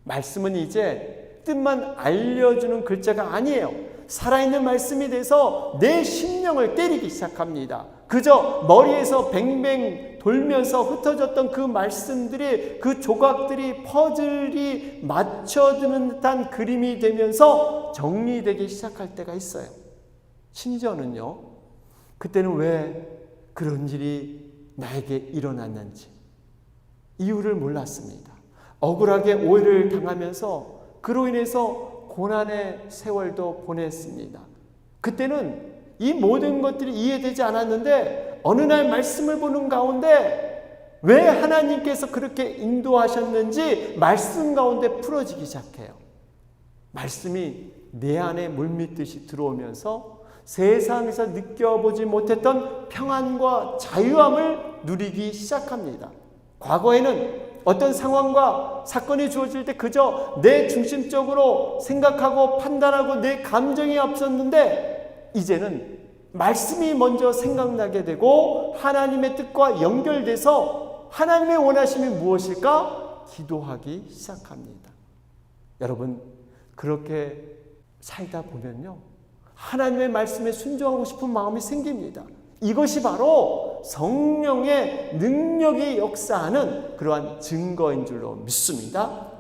말씀은 이제 뜻만 알려주는 글자가 아니에요. 살아있는 말씀이 돼서 내 심령을 때리기 시작합니다. 그저 머리에서 뱅뱅 돌면서 흩어졌던 그 말씀들이, 그 조각들이, 퍼즐이 맞춰드는 듯한 그림이 되면서 정리되기 시작할 때가 있어요. 심지어는요, 그때는 왜 그런 일이 나에게 일어났는지 이유를 몰랐습니다. 억울하게 오해를 당하면서 그로 인해서 고난의 세월도 보냈습니다. 그때는 이 모든 것들이 이해되지 않았는데 어느 날 말씀을 보는 가운데 왜 하나님께서 그렇게 인도하셨는지 말씀 가운데 풀어지기 시작해요. 말씀이 내 안에 물밀듯이 들어오면서 세상에서 느껴보지 못했던 평안과 자유함을 누리기 시작합니다. 과거에는 어떤 상황과 사건이 주어질 때 그저 내 중심적으로 생각하고 판단하고 내 감정이 앞섰는데 이제는 말씀이 먼저 생각나게 되고 하나님의 뜻과 연결돼서 하나님의 원하심이 무엇일까 기도하기 시작합니다. 여러분, 그렇게 살다 보면요, 하나님의 말씀에 순종하고 싶은 마음이 생깁니다. 이것이 바로 성령의 능력이 역사하는 그러한 증거인 줄로 믿습니다.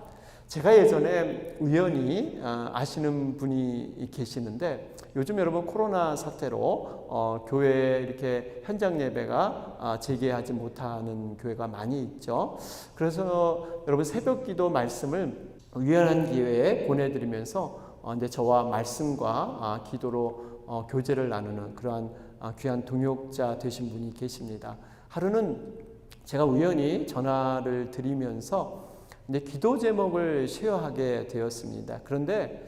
제가 예전에 우연히 아시는 분이 계시는데 요즘 여러분 코로나 사태로 교회 이렇게 현장 예배가 재개하지 못하는 교회가 많이 있죠. 그래서 여러분 새벽 기도 말씀을 우연한 기회에 보내드리면서 이제 저와 말씀과 기도로 교제를 나누는 그러한 귀한 동역자 되신 분이 계십니다. 하루는 제가 우연히 전화를 드리면서 이제 기도 제목을 쉐어하게 되었습니다. 그런데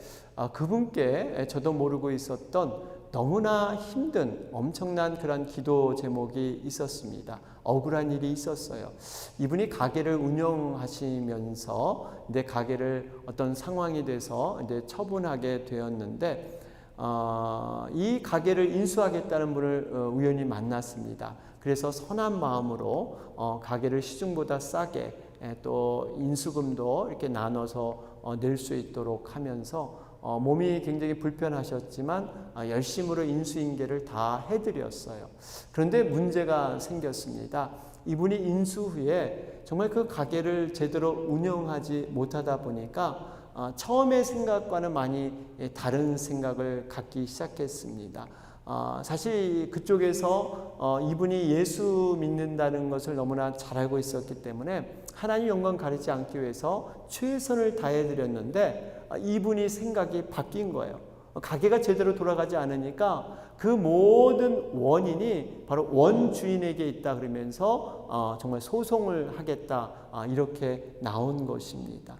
그분께 저도 모르고 있었던 너무나 힘든 엄청난 그런 기도 제목이 있었습니다. 억울한 일이 있었어요. 이분이 가게를 운영하시면서 내 가게를 어떤 상황이 돼서 이제 처분하게 되었는데 이 가게를 인수하겠다는 분을 우연히 만났습니다. 그래서 선한 마음으로 가게를 시중보다 싸게 또 인수금도 이렇게 나눠서 낼 수 있도록 하면서 몸이 굉장히 불편하셨지만 열심으로 인수인계를 다 해드렸어요. 그런데 문제가 생겼습니다. 이분이 인수 후에 정말 그 가게를 제대로 운영하지 못하다 보니까 처음의 생각과는 많이 다른 생각을 갖기 시작했습니다. 사실 그쪽에서 이분이 예수 믿는다는 것을 너무나 잘 알고 있었기 때문에 하나님 영광 가리지 않기 위해서 최선을 다해드렸는데 이분이 생각이 바뀐 거예요. 가게가 제대로 돌아가지 않으니까 그 모든 원인이 바로 원주인에게 있다 그러면서 정말 소송을 하겠다 이렇게 나온 것입니다.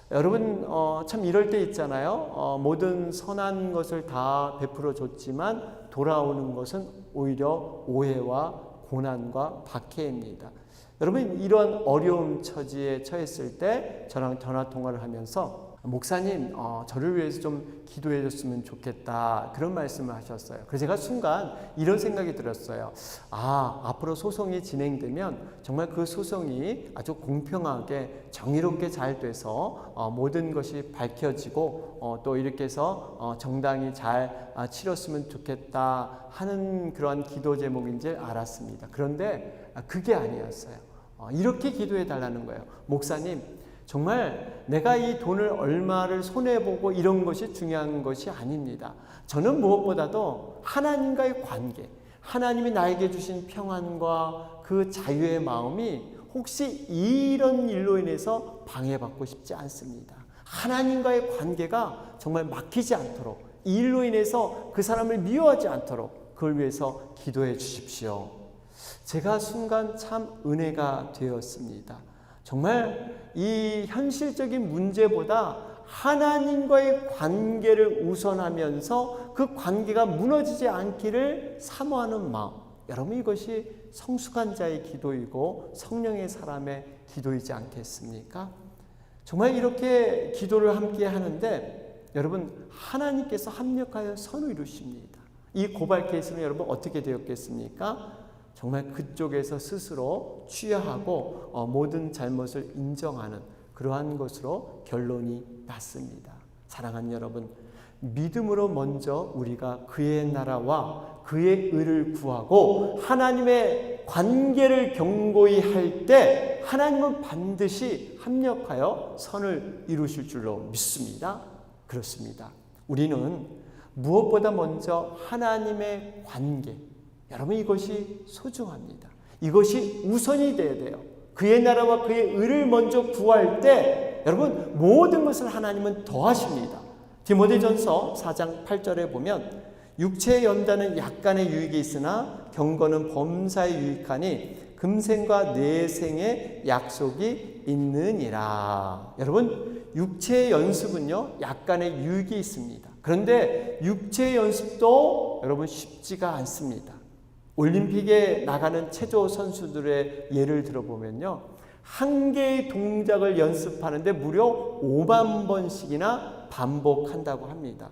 여러분 참 이럴 때 있잖아요. 모든 선한 것을 다 베풀어 줬지만 돌아오는 것은 오히려 오해와 고난과 박해입니다. 여러분 이런 어려움 처지에 처했을 때 저랑 전화 통화를 하면서 목사님 저를 위해서 좀 기도해 줬으면 좋겠다 그런 말씀을 하셨어요. 그래서 제가 순간 이런 생각이 들었어요. 앞으로 소송이 진행되면 정말 그 소송이 아주 공평하게 정의롭게 잘 돼서 모든 것이 밝혀지고 또 이렇게 해서 정당히 잘 치렀으면 좋겠다 하는 그러한 기도 제목인 줄 알았습니다. 그런데 그게 아니었어요. 이렇게 기도해 달라는 거예요. 목사님 정말 내가 이 돈을 얼마를 손해보고 이런 것이 중요한 것이 아닙니다. 저는 무엇보다도 하나님과의 관계, 하나님이 나에게 주신 평안과 그 자유의 마음이 혹시 이런 일로 인해서 방해받고 싶지 않습니다. 하나님과의 관계가 정말 막히지 않도록, 이 일로 인해서 그 사람을 미워하지 않도록 그걸 위해서 기도해 주십시오. 제가 순간 참 은혜가 되었습니다. 정말 이 현실적인 문제보다 하나님과의 관계를 우선하면서 그 관계가 무너지지 않기를 사모하는 마음. 여러분 이것이 성숙한 자의 기도이고 성령의 사람의 기도이지 않겠습니까? 정말 이렇게 기도를 함께 하는데 여러분 하나님께서 합력하여 선을 이루십니다. 이 고발 케이스는 여러분 어떻게 되었겠습니까? 정말 그쪽에서 스스로 취하하고 모든 잘못을 인정하는 그러한 것으로 결론이 났습니다. 사랑하는 여러분, 믿음으로 먼저 우리가 그의 나라와 그의 의를 구하고 하나님의 관계를 경고히 할 때 하나님은 반드시 합력하여 선을 이루실 줄로 믿습니다. 그렇습니다. 우리는 무엇보다 먼저 하나님의 관계, 여러분 이것이 소중합니다. 이것이 우선이 되어야 돼요. 그의 나라와 그의 의를 먼저 구할 때 여러분 모든 것을 하나님은 더하십니다. 디모데전서 4장 8절에 보면 육체의 연단은 약간의 유익이 있으나 경건은 범사에 유익하니 금생과 내생의 약속이 있느니라. 여러분 육체의 연습은요 약간의 유익이 있습니다. 그런데 육체의 연습도 여러분 쉽지가 않습니다. 올림픽에 나가는 체조 선수들의 예를 들어보면요. 한 개의 동작을 연습하는데 무려 5만 번씩이나 반복한다고 합니다.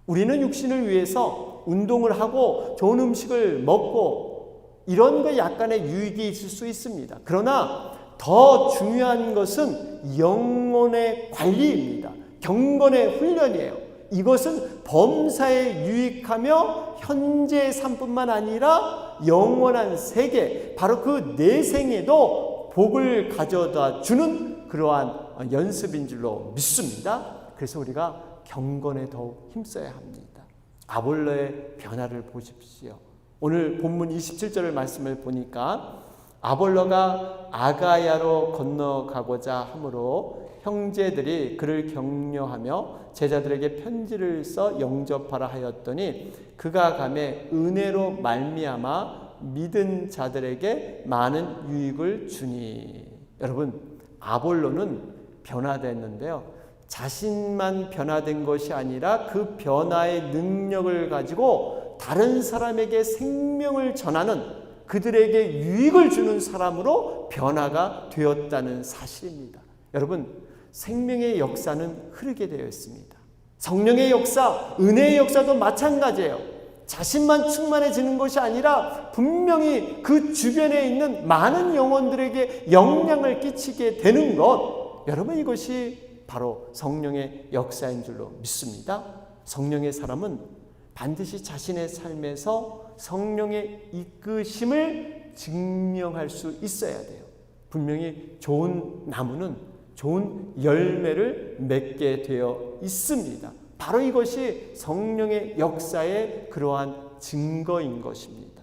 우리는 육신을 위해서 운동을 하고 좋은 음식을 먹고 이런 거 약간의 유익이 있을 수 있습니다. 그러나 더 중요한 것은 영혼의 관리입니다. 경건의 훈련이에요. 이것은 범사에 유익하며 현재의 삶뿐만 아니라 영원한 세계, 바로 그 내생에도 복을 가져다 주는 그러한 연습인 줄로 믿습니다. 그래서 우리가 경건에 더욱 힘써야 합니다. 아볼로의 변화를 보십시오. 오늘 본문 27절의 말씀을 보니까 아볼로가 아가야로 건너가고자 하므로 형제들이 그를 격려하며 제자들에게 편지를 써 영접하라 하였더니 그가 가매 은혜로 말미암아 믿은 자들에게 많은 유익을 주니. 여러분 아볼로는 변화됐는데요. 자신만 변화된 것이 아니라 그 변화의 능력을 가지고 다른 사람에게 생명을 전하는, 그들에게 유익을 주는 사람으로 변화가 되었다는 사실입니다. 여러분, 생명의 역사는 흐르게 되어 있습니다. 성령의 역사, 은혜의 역사도 마찬가지예요. 자신만 충만해지는 것이 아니라 분명히 그 주변에 있는 많은 영혼들에게 영향을 끼치게 되는 것, 여러분, 이것이 바로 성령의 역사인 줄로 믿습니다. 성령의 사람은 반드시 자신의 삶에서 성령의 이끄심을 증명할 수 있어야 돼요. 분명히 좋은 나무는 좋은 열매를 맺게 되어 있습니다. 바로 이것이 성령의 역사의 그러한 증거인 것입니다.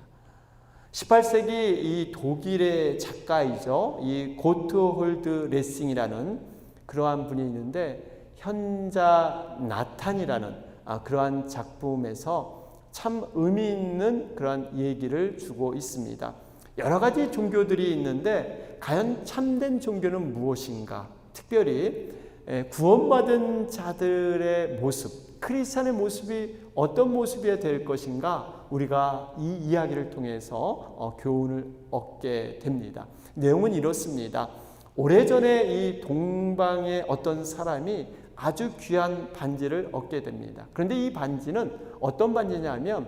18세기 이 독일의 작가이죠. 이 고트홀드 레싱이라는 그러한 분이 있는데, 현자 나탄이라는 그러한 작품에서 참 의미 있는 그러한 얘기를 주고 있습니다. 여러 가지 종교들이 있는데 과연 참된 종교는 무엇인가? 특별히 구원받은 자들의 모습, 크리스찬의 모습이 어떤 모습이어야 될 것인가, 우리가 이 이야기를 통해서 교훈을 얻게 됩니다. 내용은 이렇습니다. 오래전에 이 동방의 어떤 사람이 아주 귀한 반지를 얻게 됩니다. 그런데 이 반지는 어떤 반지냐면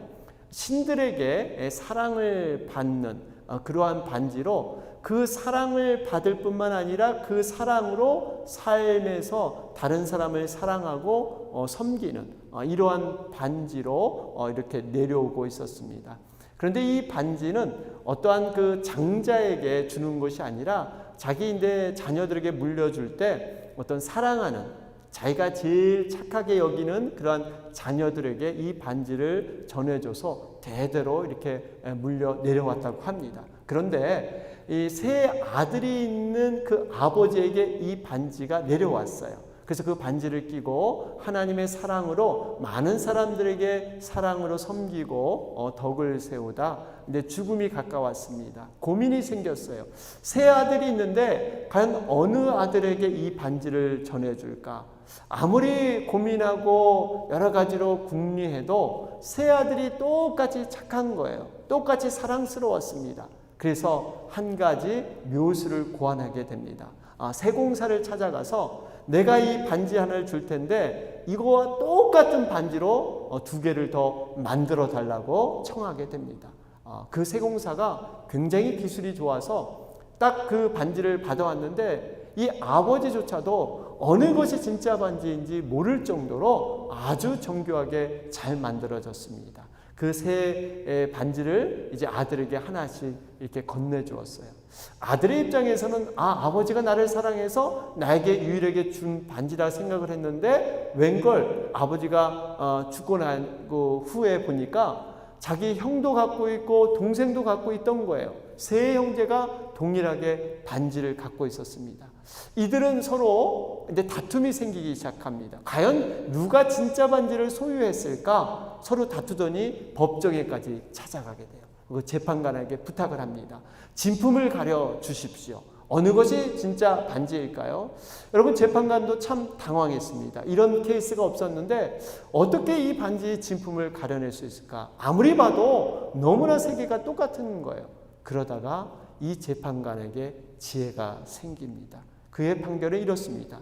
신들에게 사랑을 받는 그러한 반지로, 그 사랑을 받을 뿐만 아니라 그 사랑으로 삶에서 다른 사람을 사랑하고 섬기는 이러한 반지로 이렇게 내려오고 있었습니다. 그런데 이 반지는 어떠한 그 장자에게 주는 것이 아니라 자기 자녀들에게 물려줄 때 어떤 사랑하는, 자기가 제일 착하게 여기는 그러한 자녀들에게 이 반지를 전해줘서 대대로 이렇게 물려 내려왔다고 합니다. 그런데 이 세 아들이 있는 그 아버지에게 이 반지가 내려왔어요. 그래서 그 반지를 끼고 하나님의 사랑으로 많은 사람들에게 사랑으로 섬기고 덕을 세우다 근데 죽음이 가까웠습니다. 고민이 생겼어요. 세 아들이 있는데 과연 어느 아들에게 이 반지를 전해줄까? 아무리 고민하고 여러 가지로 궁리해도 세 아들이 똑같이 착한 거예요. 똑같이 사랑스러웠습니다. 그래서 한 가지 묘수를 고안하게 됩니다. 세공사를 찾아가서 내가 이 반지 하나를 줄 텐데 이거와 똑같은 반지로 두 개를 더 만들어 달라고 청하게 됩니다. 그 세공사가 굉장히 기술이 좋아서 딱 그 반지를 받아왔는데 이 아버지조차도 어느 것이 진짜 반지인지 모를 정도로 아주 정교하게 잘 만들어졌습니다. 그 세 반지를 이제 아들에게 하나씩 이렇게 건네주었어요. 아들의 입장에서는 아버지가 나를 사랑해서 나에게 유일하게 준 반지라 생각을 했는데 웬걸 아버지가 죽고 난 후에 보니까 자기 형도 갖고 있고 동생도 갖고 있던 거예요. 세 형제가 동일하게 반지를 갖고 있었습니다. 이들은 서로 이제 다툼이 생기기 시작합니다. 과연 누가 진짜 반지를 소유했을까? 서로 다투더니 법정에까지 찾아가게 돼요. 그 재판관에게 부탁을 합니다. 진품을 가려 주십시오. 어느 것이 진짜 반지일까요? 여러분, 재판관도 참 당황했습니다. 이런 케이스가 없었는데 어떻게 이 반지의 진품을 가려낼 수 있을까? 아무리 봐도 너무나 세 개가 똑같은 거예요. 그러다가 이 재판관에게 지혜가 생깁니다. 그의 판결은 이렇습니다.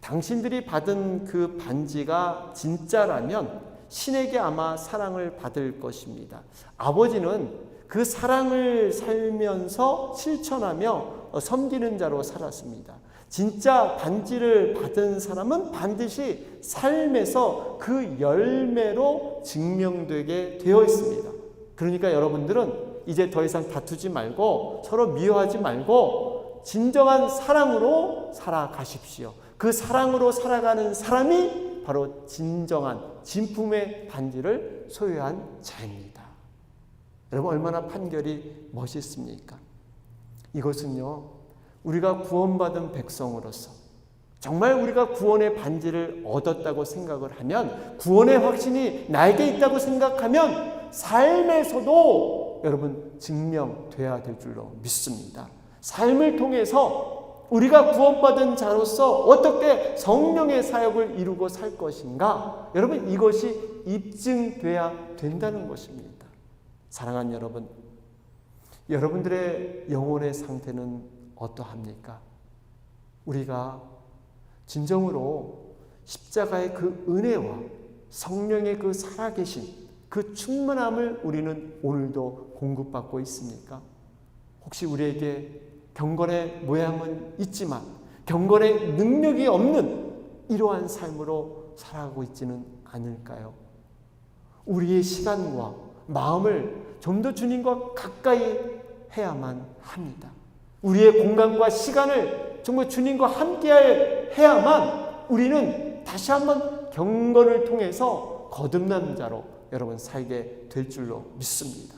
당신들이 받은 그 반지가 진짜라면 신에게 아마 사랑을 받을 것입니다. 아버지는 그 사랑을 살면서 실천하며 섬기는 자로 살았습니다. 진짜 반지를 받은 사람은 반드시 삶에서 그 열매로 증명되게 되어 있습니다. 그러니까 여러분들은 이제 더 이상 다투지 말고 서로 미워하지 말고 진정한 사랑으로 살아가십시오. 그 사랑으로 살아가는 사람이 바로 진정한 진품의 반지를 소유한 자입니다. 여러분, 얼마나 판결이 멋있습니까? 이것은요, 우리가 구원받은 백성으로서 정말 우리가 구원의 반지를 얻었다고 생각을 하면, 구원의 확신이 나에게 있다고 생각하면 삶에서도 여러분 증명돼야 될 줄로 믿습니다. 삶을 통해서 우리가 구원받은 자로서 어떻게 성령의 사역을 이루고 살 것인가? 여러분, 이것이 입증돼야 된다는 것입니다. 사랑하는 여러분, 여러분들의 영혼의 상태는 어떠합니까? 우리가 진정으로 십자가의 그 은혜와 성령의 그 살아계신 그 충만함을 우리는 오늘도 공급받고 있습니까? 혹시 우리에게 경건의 모양은 있지만 경건의 능력이 없는 이러한 삶으로 살아가고 있지는 않을까요? 우리의 시간과 마음을 좀 더 주님과 가까이 해야만 합니다. 우리의 공간과 시간을 정말 주님과 함께 해야만 우리는 다시 한번 경건을 통해서 거듭난 자로 여러분 살게 될 줄로 믿습니다.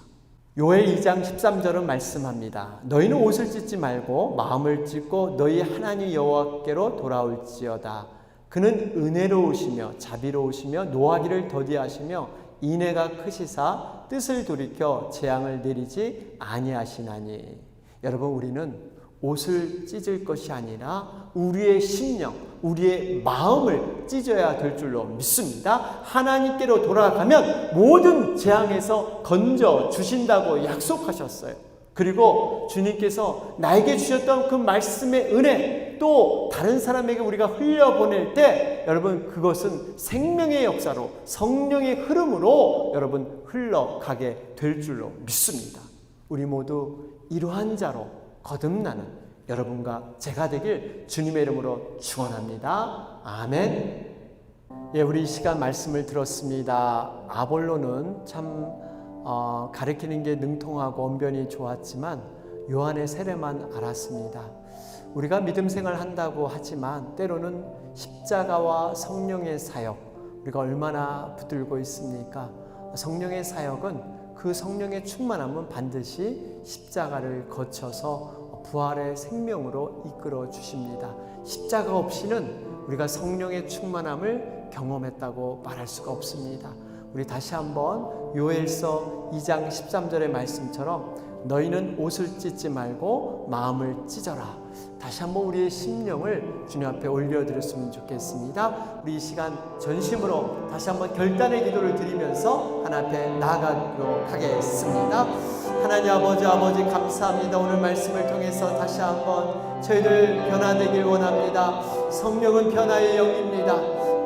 요엘 2장 13절은 말씀합니다. 너희는 옷을 찢지 말고 마음을 찢고 너희 하나님 여호와께로 돌아올지어다. 그는 은혜로우시며 자비로우시며 노하기를 더디하시며 인애가 크시사 뜻을 돌이켜 재앙을 내리지 아니하시나니. 여러분, 우리는 옷을 찢을 것이 아니라 우리의 심령, 우리의 마음을 찢어야 될 줄로 믿습니다. 하나님께로 돌아가면 모든 재앙에서 건져 주신다고 약속하셨어요. 그리고 주님께서 나에게 주셨던 그 말씀의 은혜, 또 다른 사람에게 우리가 흘려보낼 때 여러분, 그것은 생명의 역사로 성령의 흐름으로 여러분 흘러가게 될 줄로 믿습니다. 우리 모두 이러한 자로 거듭나는 여러분과 제가 되길 주님의 이름으로 축원합니다. 아멘. 예, 우리 이 시간 말씀을 들었습니다. 아볼로는 참 가르치는 게 능통하고 언변이 좋았지만 요한의 세례만 알았습니다. 우리가 믿음 생활 한다고 하지만 때로는 십자가와 성령의 사역, 우리가 얼마나 붙들고 있습니까? 성령의 사역은 그 성령의 충만함은 반드시 십자가를 거쳐서 부활의 생명으로 이끌어 주십니다. 십자가 없이는 우리가 성령의 충만함을 경험했다고 말할 수가 없습니다. 우리 다시 한번 요엘서 2장 13절의 말씀처럼 너희는 옷을 찢지 말고 마음을 찢어라. 다시 한번 우리의 심령을 주님 앞에 올려드렸으면 좋겠습니다. 우리 이 시간 전심으로 다시 한번 결단의 기도를 드리면서 하나님 앞에 나아가도록 하겠습니다. 하나님 아버지 감사합니다. 오늘 말씀을 통해서 다시 한번 저희들 변화되길 원합니다. 성령은 변화의 영입니다.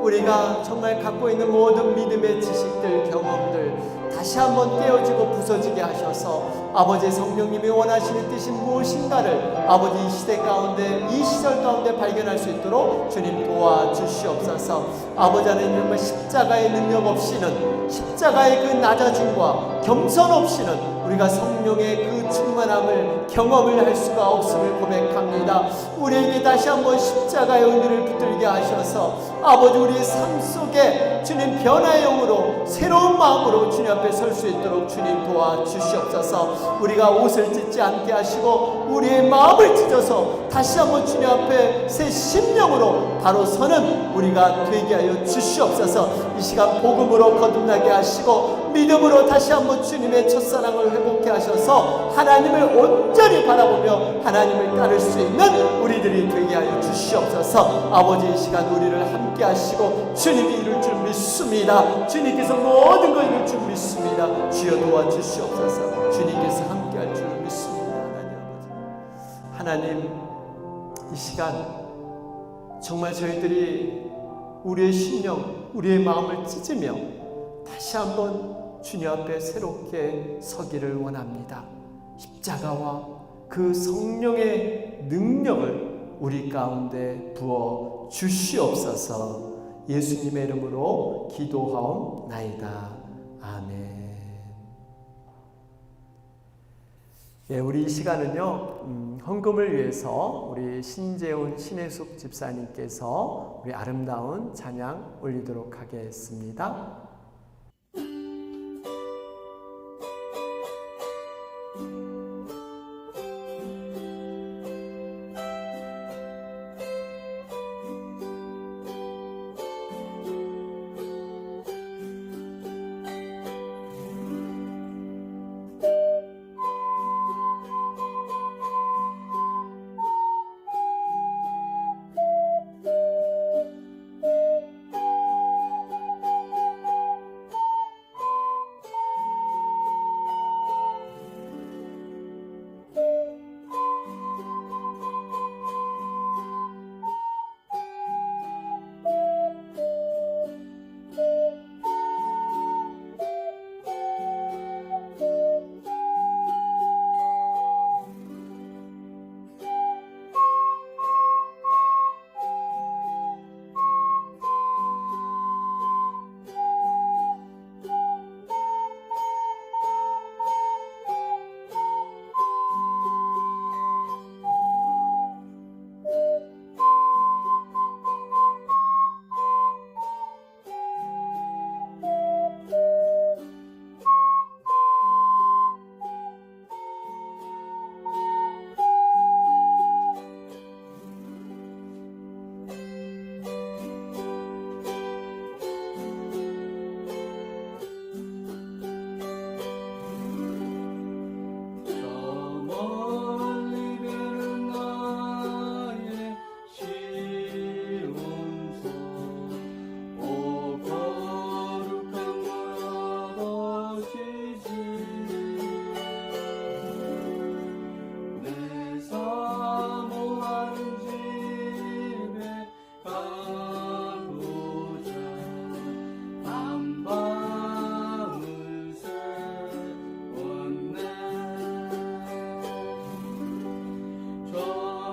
우리가 정말 갖고 있는 모든 믿음의 지식들, 경험들 다시 한번 깨어지고 부서지게 하셔서 아버지 성령님이 원하시는 뜻이 무엇인가를 아버지 이 시대 가운데, 이 시절 가운데 발견할 수 있도록 주님 도와주시옵소서. 아버지 하나님, 십자가의 능력 없이는, 십자가의 그 낮아짐과 겸손 없이는 우리가 성령의 그 충만함을 경험을 할 수가 없음을 고백합니다. 우리에게 다시 한번 십자가의 은혜를 붙들게 하셔서 아버지 우리의 삶 속에 주님 변화의 영으로 새로운 마음으로 주님 앞에 설 수 있도록 주님 도와주시옵소서. 우리가 옷을 찢지 않게 하시고 우리의 마음을 찢어서 다시 한번 주님 앞에 새 심령으로 바로 서는 우리가 되게 하여 주시옵소서. 이 시간 복음으로 거듭나게 하시고 믿음으로 다시 한번 주님의 첫사랑을 회복케 하셔서 하나님을 온전히 바라보며 하나님을 따를 수 있는 우리들이 되게 하여 주시옵소서. 아버지 이 시간 우리를 함께 하시고 주님이 이룰 줄 믿습니다. 주님께서 모든 걸 이룰 줄 믿습니다. 주여 도와주시옵소서. 주님께서 함께 할 줄 믿습니다. 하나님 이 시간 정말 저희들이 우리의 심령, 우리의 마음을 찢으며 다시 한번 주님 앞에 새롭게 서기를 원합니다. 십자가와 그 성령의 능력을 우리 가운데 부어 주시옵소서. 예수님의 이름으로 기도하옵나이다. 아멘. 예, 우리 이 시간은요, 헌금을 위해서 우리 신재훈 신혜숙 집사님께서 우리 아름다운 찬양 올리도록 하겠습니다.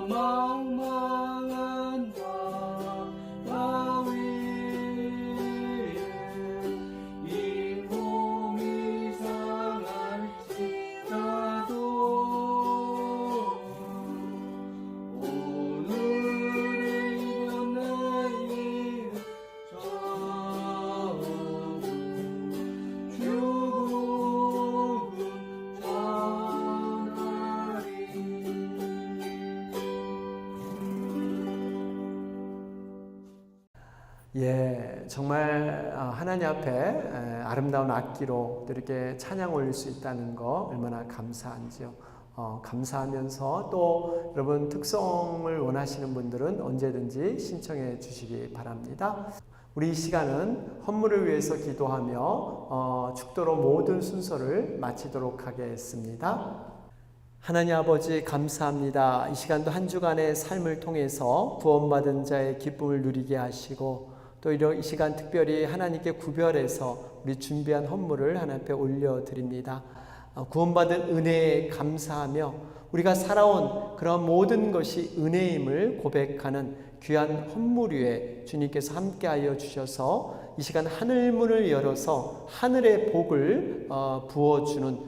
망망한 바다 위에 이 몸이 상할지라도 오늘의 이번 내일 저우 죽음은 전하리. 예, 정말 하나님 앞에 아름다운 악기로 이렇게 찬양 올릴 수 있다는 거 얼마나 감사한지요. 감사하면서 또 여러분 특성을 원하시는 분들은 언제든지 신청해 주시기 바랍니다. 우리 이 시간은 헌물을 위해서 기도하며 축도로 모든 순서를 마치도록 하겠습니다. 하나님 아버지 감사합니다. 이 시간도 한 주간의 삶을 통해서 구원받은 자의 기쁨을 누리게 하시고 또 이 시간 특별히 하나님께 구별해서 우리 준비한 헌물을 하나님 앞에 올려드립니다. 구원받은 은혜에 감사하며 우리가 살아온 그런 모든 것이 은혜임을 고백하는 귀한 헌물 위에 주님께서 함께하여 주셔서 이 시간 하늘문을 열어서 하늘의 복을 부어주는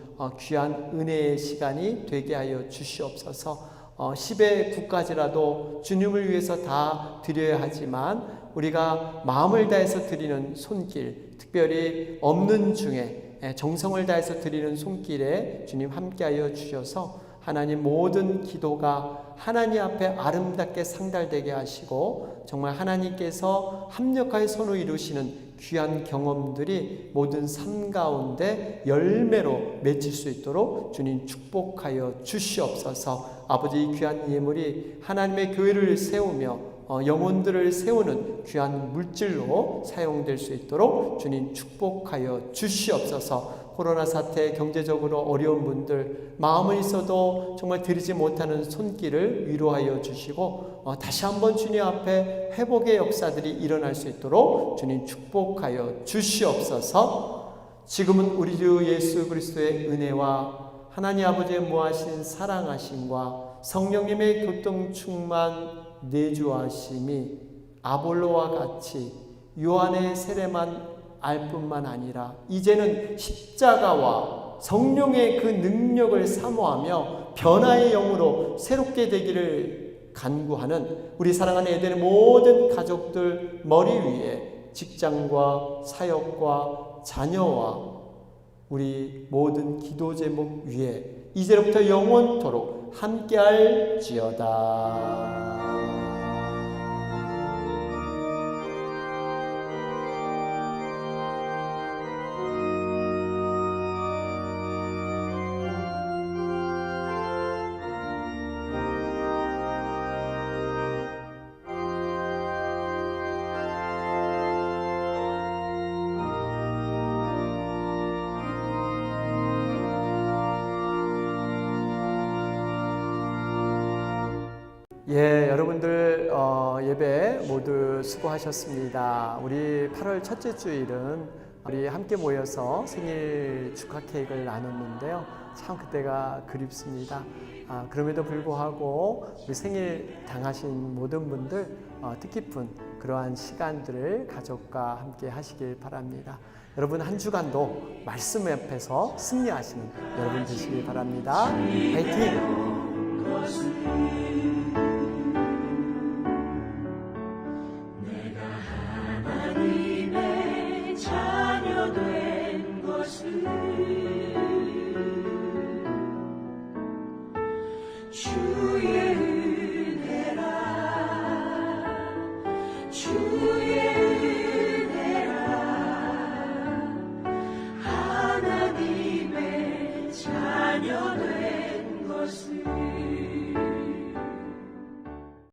귀한 은혜의 시간이 되게 하여 주시옵소서. 10의 9까지라도 주님을 위해서 다 드려야 하지만 우리가 마음을 다해서 드리는 손길, 특별히 없는 중에 정성을 다해서 드리는 손길에 주님 함께하여 주셔서 하나님 모든 기도가 하나님 앞에 아름답게 상달되게 하시고 정말 하나님께서 합력하여 손을 이루시는 귀한 경험들이 모든 삶 가운데 열매로 맺힐 수 있도록 주님 축복하여 주시옵소서. 아버지 이 귀한 예물이 하나님의 교회를 세우며 영혼들을 세우는 귀한 물질로 사용될 수 있도록 주님 축복하여 주시옵소서. 코로나 사태 경제적으로 어려운 분들 마음은 있어도 정말 드리지 못하는 손길을 위로하여 주시고 다시 한번 주님 앞에 회복의 역사들이 일어날 수 있도록 주님 축복하여 주시옵소서. 지금은 우리 주 예수 그리스도의 은혜와 하나님 아버지의 무하신 사랑하심과 성령님의 교통 충만 내주하심이 아볼로와 같이 요한의 세례만 알 뿐만 아니라 이제는 십자가와 성령의 그 능력을 사모하며 변화의 영으로 새롭게 되기를 간구하는 우리 사랑하는 에덴의 모든 가족들 머리 위에 직장과 사역과 자녀와 우리 모든 기도 제목 위에 이제부터 영원토록 함께할지어다. 예, 여러분들 예배 모두 수고하셨습니다. 우리 8월 첫째 주일은 우리 함께 모여서 생일 축하 케이크를 나눴는데요. 참 그때가 그립습니다. 그럼에도 불구하고 우리 생일 당하신 모든 분들 뜻깊은 그러한 시간들을 가족과 함께 하시길 바랍니다. 여러분 한 주간도 말씀 앞에서 승리하시는 여러분 되시길 바랍니다. 화이팅!